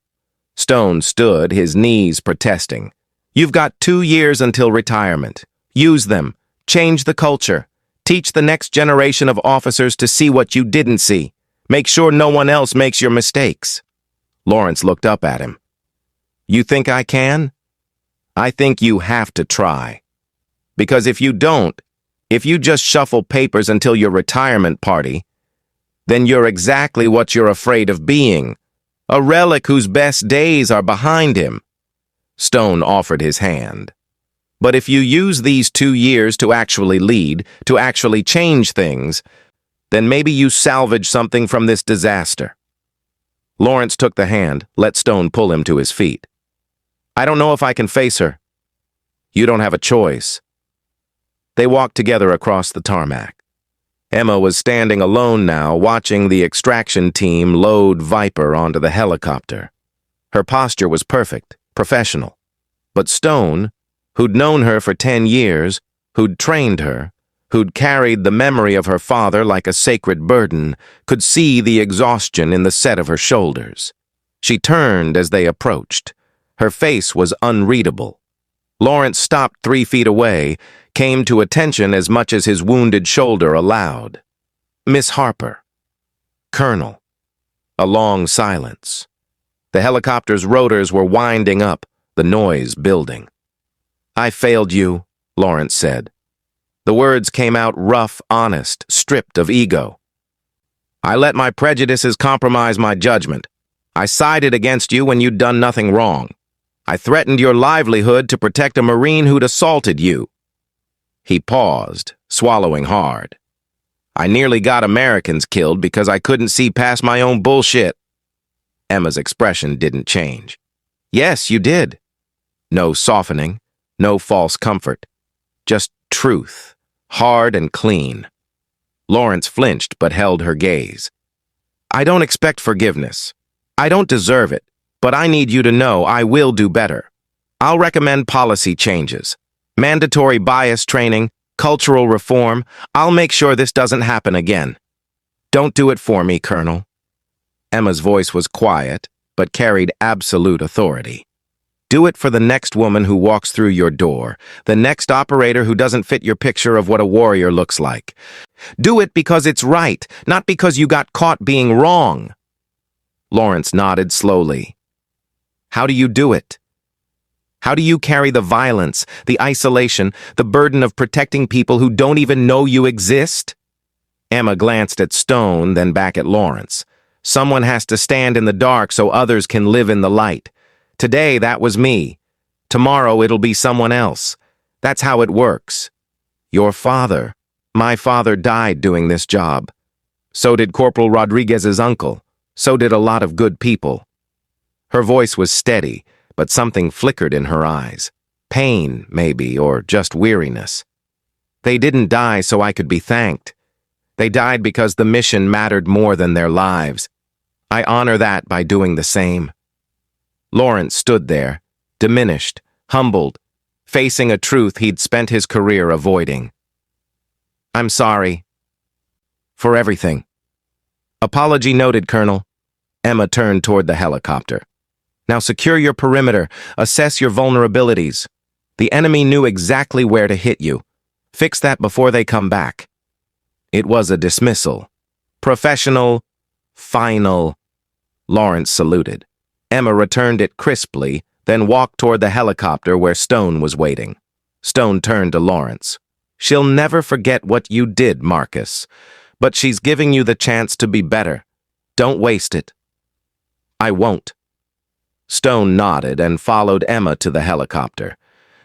Stone stood, his knees protesting. You've got 2 years until retirement. Use them. Change the culture. Teach the next generation of officers to see what you didn't see. Make sure no one else makes your mistakes. Lawrence looked up at him. You think I can? I think you have to try. Because if you don't, if you just shuffle papers until your retirement party, then you're exactly what you're afraid of being, a relic whose best days are behind him. Stone offered his hand. But if you use these 2 years to actually lead, to actually change things, then maybe you salvage something from this disaster. Lawrence took the hand, let Stone pull him to his feet. I don't know if I can face her. You don't have a choice. They walked together across the tarmac. Emma was standing alone now, watching the extraction team load Viper onto the helicopter. Her posture was perfect, professional. But Stone, who'd known her for 10 years, who'd trained her, who'd carried the memory of her father like a sacred burden, could see the exhaustion in the set of her shoulders. She turned as they approached. Her face was unreadable. Lawrence stopped 3 feet away, came to attention as much as his wounded shoulder allowed. Miss Harper. Colonel. A long silence. The helicopter's rotors were winding up, the noise building. I failed you, Lawrence said. The words came out rough, honest, stripped of ego. I let my prejudices compromise my judgment. I sided against you when you'd done nothing wrong. I threatened your livelihood to protect a Marine who'd assaulted you. He paused, swallowing hard. I nearly got Americans killed because I couldn't see past my own bullshit. Emma's expression didn't change. Yes, you did. No softening, no false comfort. Just truth, hard and clean. Lawrence flinched but held her gaze. I don't expect forgiveness. I don't deserve it, but I need you to know I will do better. I'll recommend policy changes, mandatory bias training, cultural reform. I'll make sure this doesn't happen again. Don't do it for me, Colonel. Emma's voice was quiet, but carried absolute authority. Do it for the next woman who walks through your door, the next operator who doesn't fit your picture of what a warrior looks like. Do it because it's right, not because you got caught being wrong. Lawrence nodded slowly. How do you do it? How do you carry the violence, the isolation, the burden of protecting people who don't even know you exist? Emma glanced at Stone, then back at Lawrence. Someone has to stand in the dark so others can live in the light. Today, that was me. Tomorrow, it'll be someone else. That's how it works. Your father, my father died doing this job. So did Corporal Rodriguez's uncle. So did a lot of good people. Her voice was steady, but something flickered in her eyes. Pain, maybe, or just weariness. They didn't die so I could be thanked. They died because the mission mattered more than their lives. I honor that by doing the same. Lawrence stood there, diminished, humbled, facing a truth he'd spent his career avoiding. I'm sorry. For everything. Apology noted, Colonel. Emma turned toward the helicopter. Now secure your perimeter, assess your vulnerabilities. The enemy knew exactly where to hit you. Fix that before they come back. It was a dismissal. Professional, final. Lawrence saluted. Emma returned it crisply, then walked toward the helicopter where Stone was waiting. Stone turned to Lawrence. She'll never forget what you did, Marcus, but she's giving you the chance to be better. Don't waste it. I won't. Stone nodded and followed Emma to the helicopter.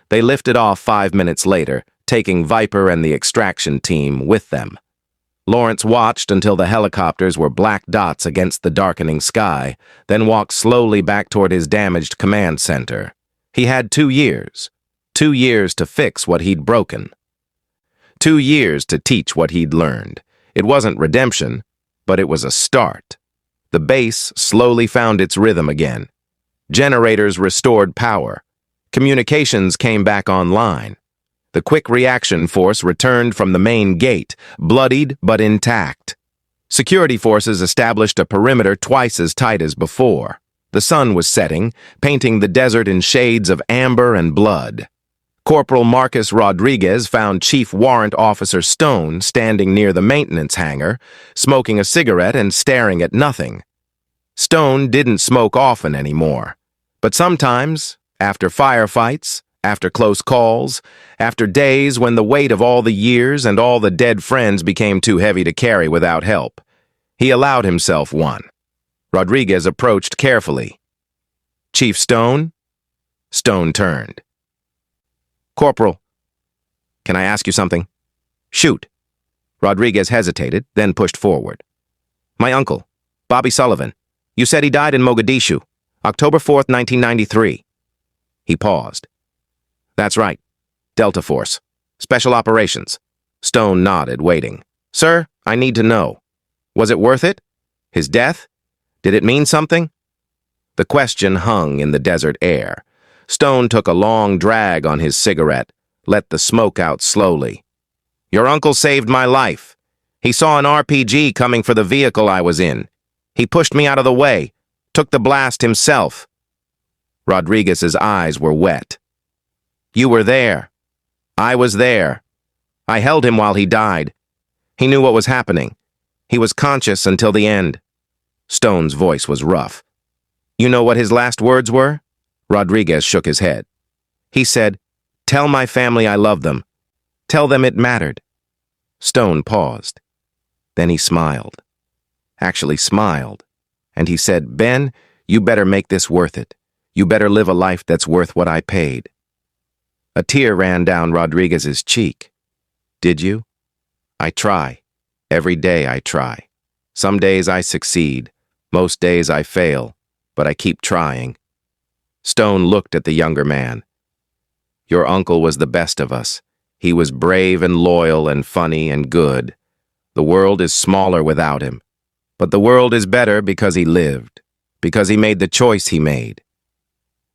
They lifted off 5 minutes later, taking Viper and the extraction team with them. Lawrence watched until the helicopters were black dots against the darkening sky, then walked slowly back toward his damaged command center. He had 2 years. 2 years to fix what he'd broken. 2 years to teach what he'd learned. It wasn't redemption, but it was a start. The base slowly found its rhythm again. Generators restored power. Communications came back online. The quick reaction force returned from the main gate, bloodied but intact. Security forces established a perimeter twice as tight as before. The sun was setting, painting the desert in shades of amber and blood. Corporal Marcus Rodriguez found Chief Warrant Officer Stone standing near the maintenance hangar, smoking a cigarette and staring at nothing. Stone didn't smoke often anymore, but sometimes, after firefights, after close calls, after days when the weight of all the years and all the dead friends became too heavy to carry without help, he allowed himself one. Rodriguez approached carefully. Chief Stone? Stone turned. Corporal, can I ask you something? Shoot. Rodriguez hesitated, then pushed forward. My uncle, Bobby Sullivan. You said he died in Mogadishu, October 4th, 1993. He paused. That's right. Delta Force. Special Operations. Stone nodded, waiting. Sir, I need to know. Was it worth it? His death? Did it mean something? The question hung in the desert air. Stone took a long drag on his cigarette, let the smoke out slowly. Your uncle saved my life. He saw an RPG coming for the vehicle I was in. He pushed me out of the way, took the blast himself. Rodriguez's eyes were wet. You were there. I was there. I held him while he died. He knew what was happening. He was conscious until the end. Stone's voice was rough. You know what his last words were? Rodriguez shook his head. He said, "Tell my family I love them. Tell them it mattered." Stone paused. Then he smiled. Actually smiled. And he said, Ben, you better make this worth it. You better live a life that's worth what I paid. A tear ran down Rodriguez's cheek. Did you? I try. Every day I try. Some days I succeed. Most days I fail. But I keep trying. Stone looked at the younger man. Your uncle was the best of us. He was brave and loyal and funny and good. The world is smaller without him. But the world is better because he lived. Because he made the choice he made.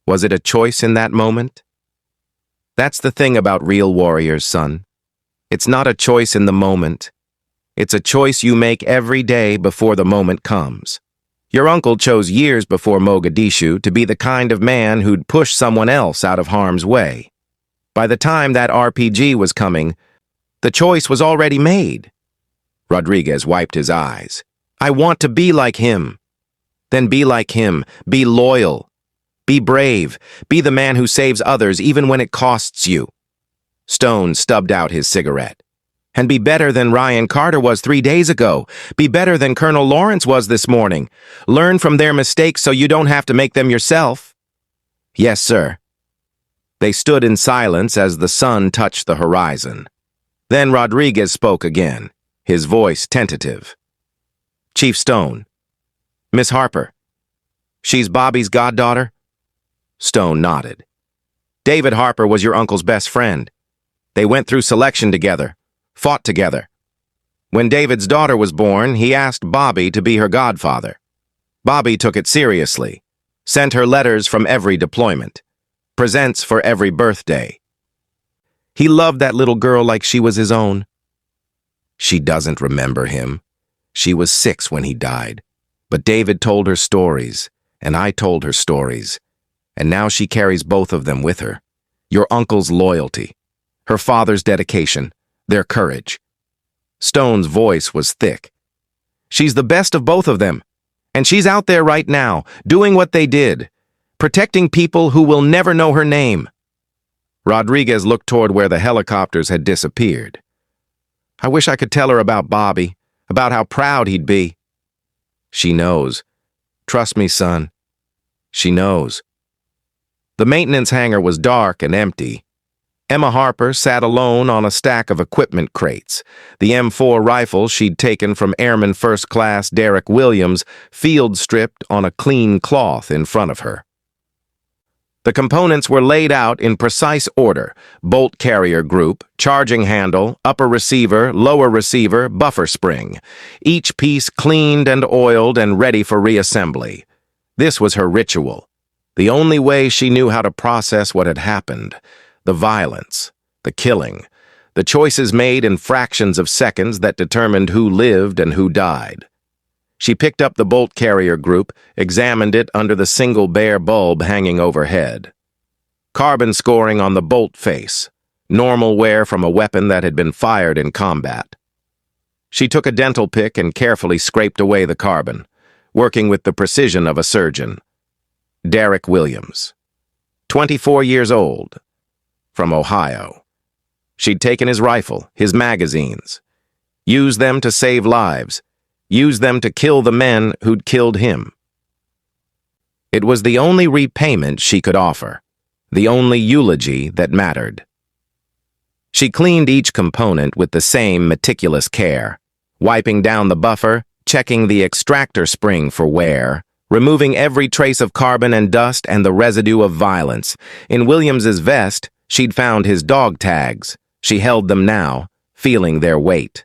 Was it a choice in that moment? That's the thing about real warriors, son. It's not a choice in the moment. It's a choice you make every day before the moment comes. Your uncle chose years before Mogadishu to be the kind of man who'd push someone else out of harm's way. By the time that RPG was coming, the choice was already made. Rodriguez wiped his eyes. I want to be like him. Then be like him. Be loyal. Be brave. Be the man who saves others even when it costs you. Stone stubbed out his cigarette. And be better than Ryan Carter was 3 days ago. Be better than Colonel Lawrence was this morning. Learn from their mistakes so you don't have to make them yourself. Yes, sir. They stood in silence as the sun touched the horizon. Then Rodriguez spoke again, his voice tentative. Chief Stone. Miss Harper. She's Bobby's goddaughter? Stone nodded. David Harper was your uncle's best friend. They went through selection together, fought together. When David's daughter was born, he asked Bobby to be her godfather. Bobby took it seriously, sent her letters from every deployment, presents for every birthday. He loved that little girl like she was his own. She doesn't remember him. She was 6 when he died. But David told her stories, and I told her stories, and now she carries both of them with her. Your uncle's loyalty, her father's dedication, their courage. Stone's voice was thick. She's the best of both of them, and she's out there right now, doing what they did, protecting people who will never know her name. Rodriguez looked toward where the helicopters had disappeared. I wish I could tell her about Bobby, about how proud he'd be. She knows. Trust me, son. She knows. The maintenance hangar was dark and empty. Emma Harper sat alone on a stack of equipment crates, the M4 rifle she'd taken from Airman First Class Derek Williams field-stripped on a clean cloth in front of her. The components were laid out in precise order: bolt carrier group, charging handle, upper receiver, lower receiver, buffer spring. Each piece cleaned and oiled and ready for reassembly. This was her ritual. The only way she knew how to process what had happened. The violence, the killing, the choices made in fractions of seconds that determined who lived and who died. She picked up the bolt carrier group, examined it under the single bare bulb hanging overhead. Carbon scoring on the bolt face, normal wear from a weapon that had been fired in combat. She took a dental pick and carefully scraped away the carbon, working with the precision of a surgeon. Derek Williams, 24 years old, from Ohio. She'd taken his rifle, his magazines, used them to save lives, used them to kill the men who'd killed him. It was the only repayment she could offer, the only eulogy that mattered. She cleaned each component with the same meticulous care, wiping down the buffer, checking the extractor spring for wear, removing every trace of carbon and dust and the residue of violence. In Williams's vest, she'd found his dog tags. She held them now, feeling their weight.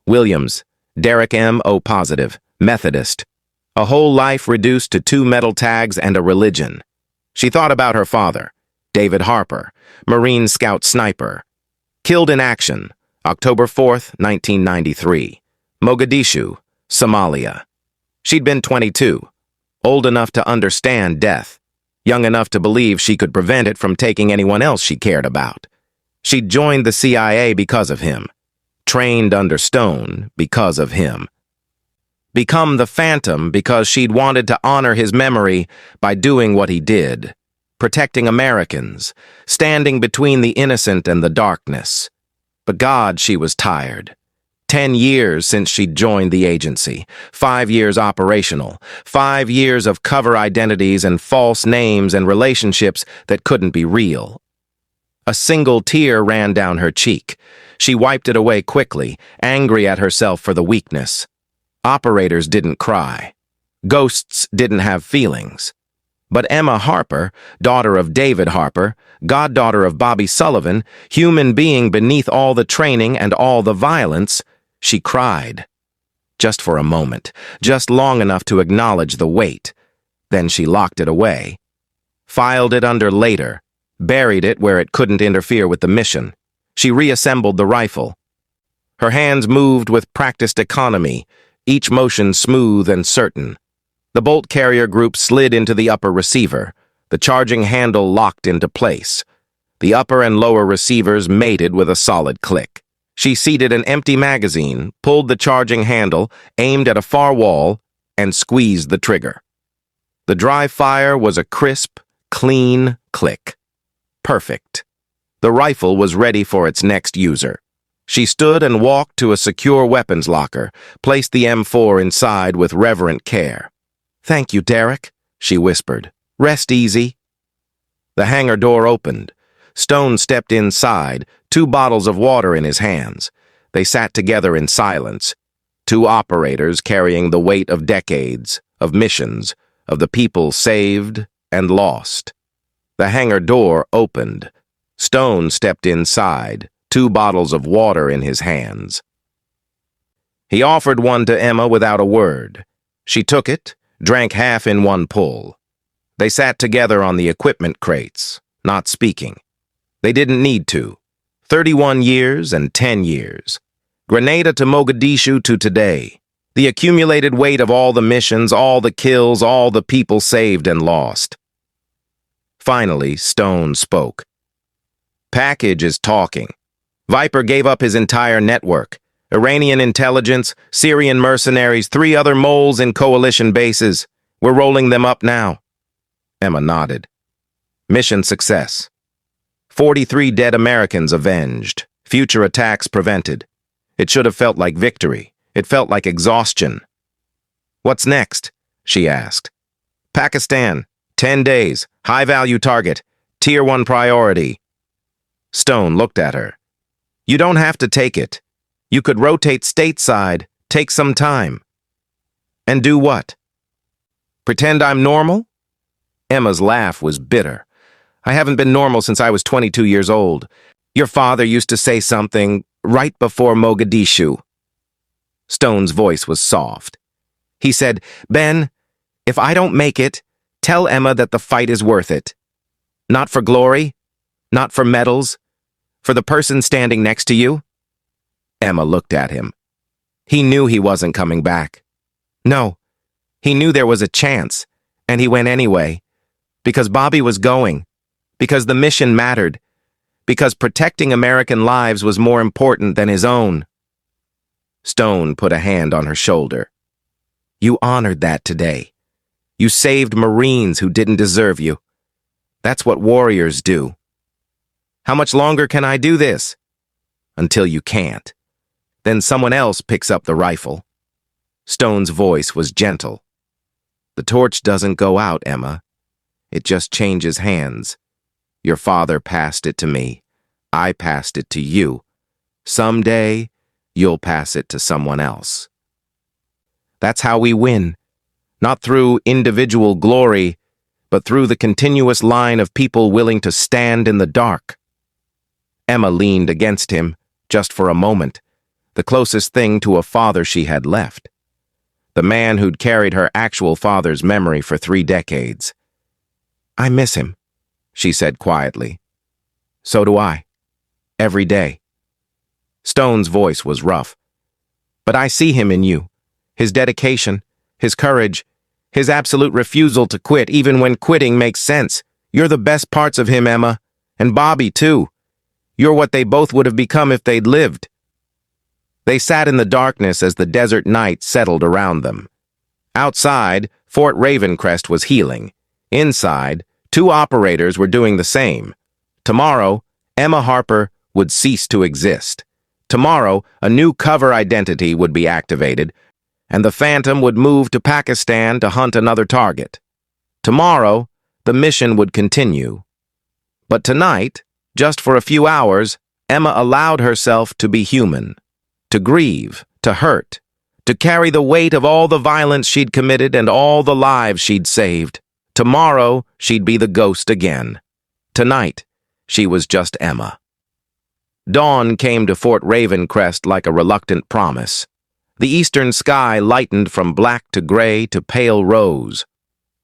Williams, Derek M. O. Positive, Methodist. A whole life reduced to 2 metal tags and a religion. She thought about her father, David Harper, Marine Scout sniper. Killed in action, October 4th, 1993. Mogadishu, Somalia. She'd been 22, old enough to understand death, young enough to believe she could prevent it from taking anyone else she cared about. She'd joined the CIA because of him, trained under Stone because of him. Become the Phantom because she'd wanted to honor his memory by doing what he did, protecting Americans, standing between the innocent and the darkness. But God, she was tired. 10 years since she'd joined the agency, 5 years operational, 5 years of cover identities and false names and relationships that couldn't be real. A single tear ran down her cheek. She wiped it away quickly, angry at herself for the weakness. Operators didn't cry. Ghosts didn't have feelings. But Emma Harper, daughter of David Harper, goddaughter of Bobby Sullivan, human being beneath all the training and all the violence, she cried. Just for a moment, just long enough to acknowledge the weight. Then she locked it away. Filed it under later, buried it where it couldn't interfere with the mission. She reassembled the rifle. Her hands moved with practiced economy, each motion smooth and certain. The bolt carrier group slid into the upper receiver, the charging handle locked into place. The upper and lower receivers mated with a solid click. She seated an empty magazine, pulled the charging handle, aimed at a far wall, and squeezed the trigger. The dry fire was a crisp, clean click. Perfect. The rifle was ready for its next user. She stood and walked to a secure weapons locker, placed the M4 inside with reverent care. "Thank you, Derek," she whispered. "Rest easy." The hangar door opened. Stone stepped inside, 2 bottles of water in his hands. They sat together in silence, 2 operators carrying the weight of decades, of missions, of the people saved and lost. The hangar door opened. Stone stepped inside, 2 bottles of water in his hands. He offered one to Emma without a word. She took it, drank half in one pull. They sat together on the equipment crates, not speaking. They didn't need to. 31 years and 10 years. Grenada to Mogadishu to today. The accumulated weight of all the missions, all the kills, all the people saved and lost. Finally, Stone spoke. Package is talking. Viper gave up his entire network. Iranian intelligence, Syrian mercenaries, 3 other moles in coalition bases. We're rolling them up now. Emma nodded. Mission success. 43 dead Americans avenged. Future attacks prevented. It should have felt like victory. It felt like exhaustion. What's next? She asked. Pakistan. 10 days. High-value target. Tier 1 priority. Stone looked at her. You don't have to take it. You could rotate stateside, take some time. And do what? Pretend I'm normal? Emma's laugh was bitter. I haven't been normal since I was 22 years old. Your father used to say something right before Mogadishu. Stone's voice was soft. He said, Ben, if I don't make it, tell Emma that the fight is worth it. Not for glory, not for medals, for the person standing next to you. Emma looked at him. He knew he wasn't coming back. No, he knew there was a chance, and he went anyway. Because Bobby was going. Because the mission mattered. Because protecting American lives was more important than his own. Stone put a hand on her shoulder. You honored that today. You saved Marines who didn't deserve you. That's what warriors do. How much longer can I do this? Until you can't. Then someone else picks up the rifle. Stone's voice was gentle. The torch doesn't go out, Emma. It just changes hands. Your father passed it to me. I passed it to you. Someday, you'll pass it to someone else. That's how we win. Not through individual glory, but through the continuous line of people willing to stand in the dark. Emma leaned against him, just for a moment, the closest thing to a father she had left. The man who'd carried her actual father's memory for 3 decades. I miss him, she said quietly. So do I. Every day. Stone's voice was rough. But I see him in you. His dedication, his courage, his absolute refusal to quit even when quitting makes sense. You're the best parts of him, Emma. And Bobby, too. You're what they both would have become if they'd lived. They sat in the darkness as the desert night settled around them. Outside, Fort Ravencrest was healing. Inside, 2 operators were doing the same. Tomorrow, Emma Harper would cease to exist. Tomorrow, a new cover identity would be activated, and the Phantom would move to Pakistan to hunt another target. Tomorrow, the mission would continue. But tonight, just for a few hours, Emma allowed herself to be human. To grieve, to hurt, to carry the weight of all the violence she'd committed and all the lives she'd saved. Tomorrow, she'd be the ghost again. Tonight, she was just Emma. Dawn came to Fort Ravencrest like a reluctant promise. The eastern sky lightened from black to gray to pale rose.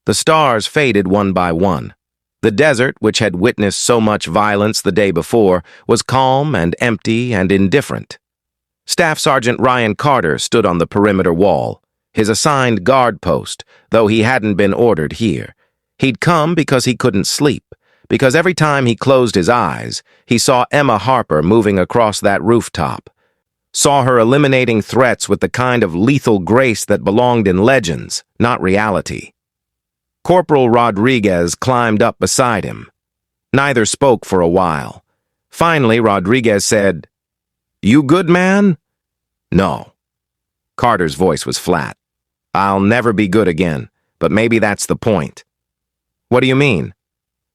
The stars faded one by one. The desert, which had witnessed so much violence the day before, was calm and empty and indifferent. Staff Sergeant Ryan Carter stood on the perimeter wall, his assigned guard post, though he hadn't been ordered here. He'd come because he couldn't sleep, because every time he closed his eyes, he saw Emma Harper moving across that rooftop, saw her eliminating threats with the kind of lethal grace that belonged in legends, not reality. Corporal Rodriguez climbed up beside him. Neither spoke for a while. Finally, Rodriguez said, You good, man? No. Carter's voice was flat. I'll never be good again, but maybe that's the point. What do you mean?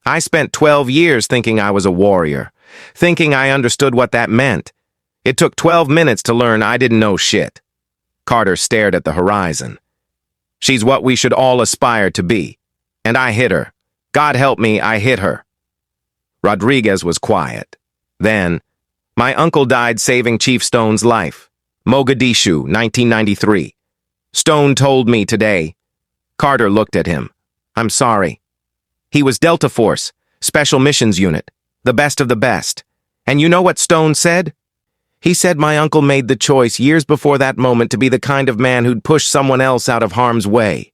I spent 12 years thinking I was a warrior, thinking I understood what that meant. It took 12 minutes to learn I didn't know shit. Carter stared at the horizon. She's what we should all aspire to be. And I hit her. God help me, I hit her. Rodriguez was quiet. Then, my uncle died saving Chief Stone's life. Mogadishu, 1993. Stone told me today. Carter looked at him. I'm sorry. He was Delta Force, Special Missions Unit, the best of the best. And you know what Stone said? He said my uncle made the choice years before that moment to be the kind of man who'd push someone else out of harm's way.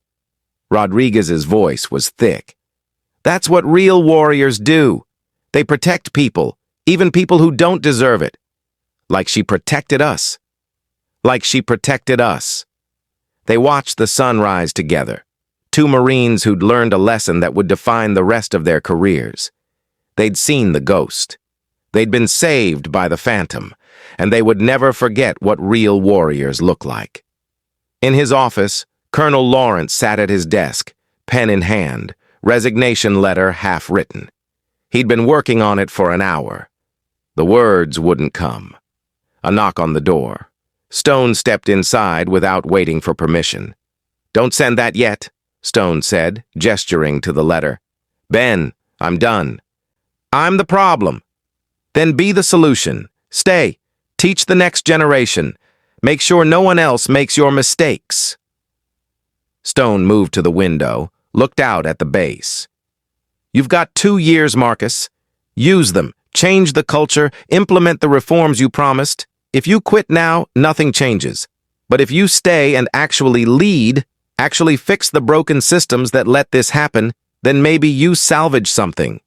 Rodriguez's voice was thick. That's what real warriors do. They protect people, even people who don't deserve it. Like she protected us. Like she protected us. They watched the sun rise together. Two Marines who'd learned a lesson that would define the rest of their careers. They'd seen the ghost. They'd been saved by the phantom, and they would never forget what real warriors look like. In his office, Colonel Lawrence sat at his desk, pen in hand, resignation letter half-written. He'd been working on it for an hour. The words wouldn't come. A knock on the door. Stone stepped inside without waiting for permission. "Don't send that yet," Stone said, gesturing to the letter. "Ben, I'm done." "I'm the problem." "Then be the solution. Stay. Teach the next generation. Make sure no one else makes your mistakes." Stone moved to the window, looked out at the base. "You've got 2 years, Marcus. Use them. Change the culture. Implement the reforms you promised. If you quit now, nothing changes. But if you stay and actually lead, actually fix the broken systems that let this happen, then maybe you salvage something."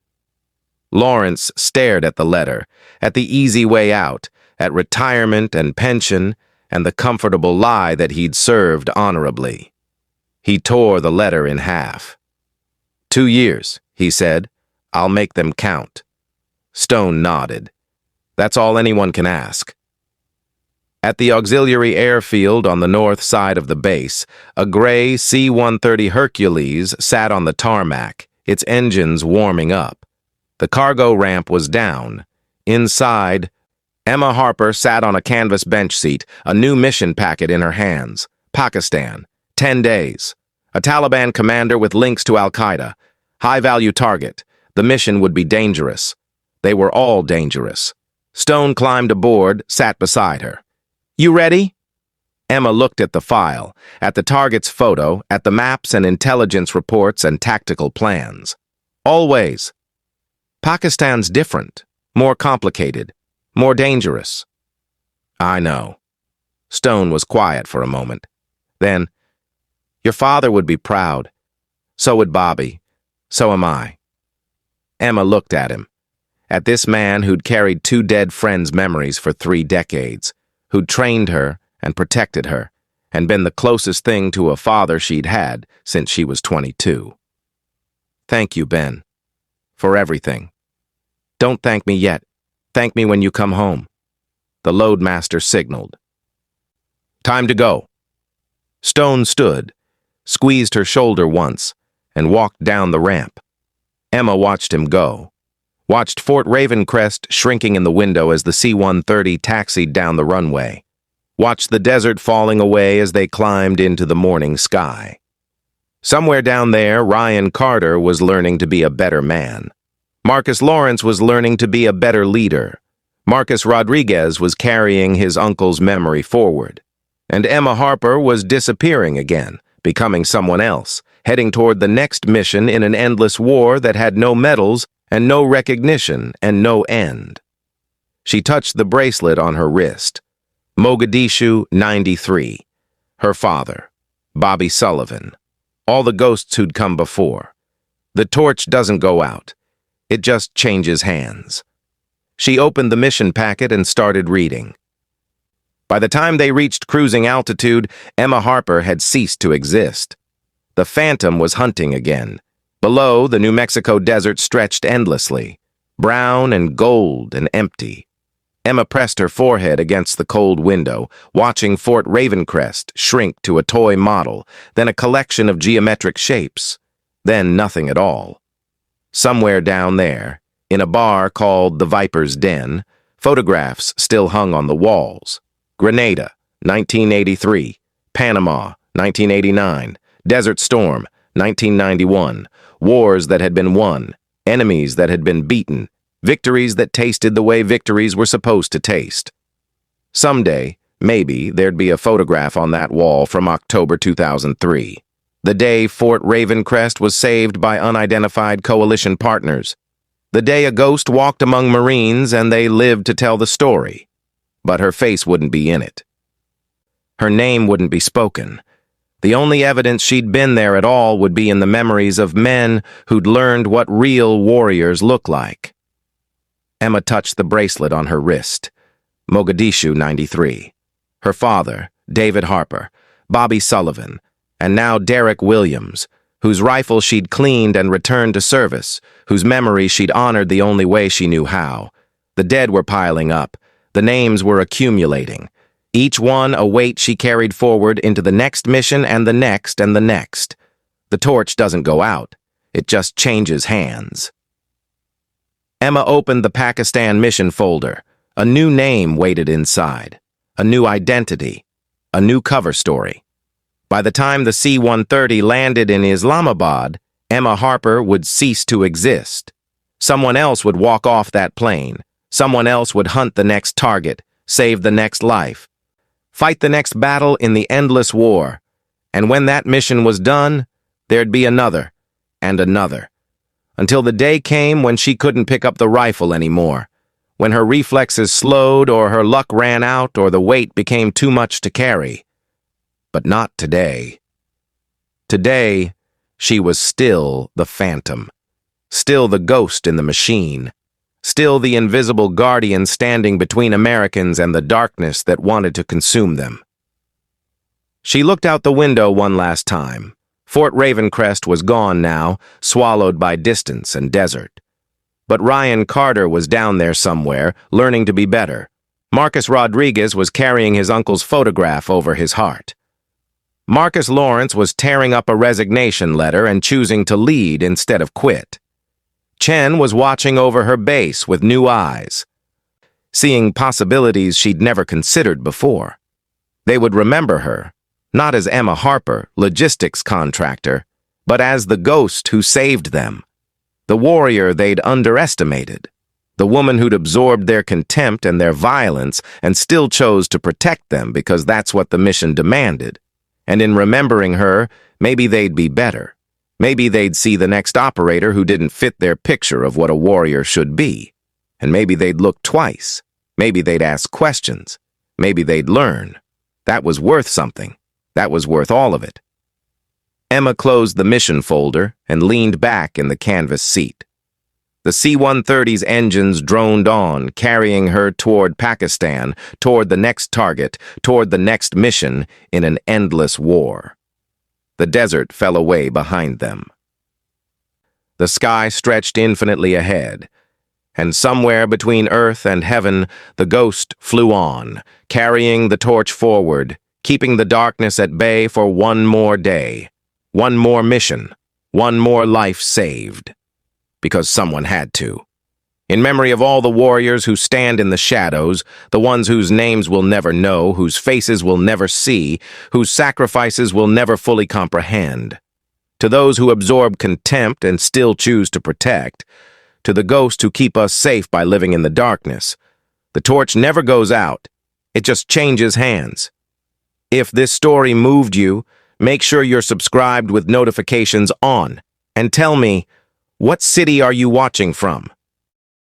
Lawrence stared at the letter, at the easy way out, at retirement and pension, and the comfortable lie that he'd served honorably. He tore the letter in half. 2 years, he said. I'll make them count. Stone nodded. That's all anyone can ask. At the auxiliary airfield on the north side of the base, a gray C-130 Hercules sat on the tarmac, its engines warming up. The cargo ramp was down. Inside, Emma Harper sat on a canvas bench seat, a new mission packet in her hands. Pakistan. 10 days. A Taliban commander with links to Al-Qaeda. High-value target. The mission would be dangerous. They were all dangerous. Stone climbed aboard, sat beside her. "You ready?" Emma looked at the file, at the target's photo, at the maps and intelligence reports and tactical plans. Always. Pakistan's different, more complicated, more dangerous. I know. Stone was quiet for a moment. Then, your father would be proud. So would Bobby. So am I. Emma looked at him. At this man who'd carried 2 dead friends' memories for 3 decades, who'd trained her and protected her, and been the closest thing to a father she'd had since she was 22. Thank you, Ben. For everything. Don't thank me yet. Thank me when you come home. The loadmaster signaled. Time to go. Stone stood, squeezed her shoulder once, and walked down the ramp. Emma watched him go. Watched Fort Ravencrest shrinking in the window as the C-130 taxied down the runway. Watched the desert falling away as they climbed into the morning sky. Somewhere down there, Ryan Carter was learning to be a better man. Marcus Lawrence was learning to be a better leader. Marcus Rodriguez was carrying his uncle's memory forward. And Emma Harper was disappearing again, becoming someone else, heading toward the next mission in an endless war that had no medals and no recognition and no end. She touched the bracelet on her wrist. Mogadishu, 93. Her father, Bobby Sullivan. All the ghosts who'd come before. The torch doesn't go out. It just changes hands. She opened the mission packet and started reading. By the time they reached cruising altitude, Emma Harper had ceased to exist. The Phantom was hunting again. Below, the New Mexico desert stretched endlessly, brown and gold and empty. Emma pressed her forehead against the cold window, watching Fort Ravencrest shrink to a toy model, then a collection of geometric shapes, then nothing at all. Somewhere down there, in a bar called the Viper's Den, photographs still hung on the walls. Grenada, 1983. Panama, 1989. Desert Storm, 1991. Wars that had been won, enemies that had been beaten, victories that tasted the way victories were supposed to taste. Someday, Maybe there'd be a photograph on that wall from October 2003, the day Fort Ravencrest was saved by unidentified coalition partners, the day a ghost walked among Marines and they lived to tell the story. But her face wouldn't be in it. Her name wouldn't be spoken. The only evidence she'd been there at all would be in the memories of men who'd learned what real warriors look like. Emma touched the bracelet on her wrist. Mogadishu, 93. Her father, David Harper, Bobby Sullivan, and now Derek Williams, whose rifle she'd cleaned and returned to service, whose memory she'd honored the only way she knew how. The dead were piling up. The names were accumulating. Each one a weight she carried forward into the next mission and the next and the next. The torch doesn't go out. It just changes hands. Emma opened the Pakistan mission folder. A new name waited inside. A new identity. A new cover story. By the time the C-130 landed in Islamabad, Emma Harper would cease to exist. Someone else would walk off that plane. Someone else would hunt the next target, save the next life, fight the next battle in the endless war. And when that mission was done, there'd be another, and another, until the day came when she couldn't pick up the rifle anymore, when her reflexes slowed or her luck ran out or the weight became too much to carry. But not today. Today, she was still the phantom, still the ghost in the machine, still the invisible guardian standing between Americans and the darkness that wanted to consume them. She looked out the window one last time. Fort Ravencrest was gone now, swallowed by distance and desert. But Ryan Carter was down there somewhere, learning to be better. Marcus Rodriguez was carrying his uncle's photograph over his heart. Marcus Lawrence was tearing up a resignation letter and choosing to lead instead of quit. Chen was watching over her base with new eyes, seeing possibilities she'd never considered before. They would remember her, not as Emma Harper, logistics contractor, but as the ghost who saved them, the warrior they'd underestimated, the woman who'd absorbed their contempt and their violence and still chose to protect them because that's what the mission demanded. And in remembering her, maybe they'd be better. Maybe they'd see the next operator who didn't fit their picture of what a warrior should be. And maybe they'd look twice. Maybe they'd ask questions. Maybe they'd learn. That was worth something. That was worth all of it. Emma closed the mission folder and leaned back in the canvas seat. The C-130's engines droned on, carrying her toward Pakistan, toward the next target, toward the next mission in an endless war. The desert fell away behind them. The sky stretched infinitely ahead, and somewhere between earth and heaven, the ghost flew on, carrying the torch forward, keeping the darkness at bay for one more day, one more mission, one more life saved. Because someone had to. In memory of all the warriors who stand in the shadows, the ones whose names we'll never know, whose faces we'll never see, whose sacrifices we'll never fully comprehend. To those who absorb contempt and still choose to protect. To the ghosts who keep us safe by living in the darkness. The torch never goes out. It just changes hands. If this story moved you, make sure you're subscribed with notifications on. And tell me, what city are you watching from?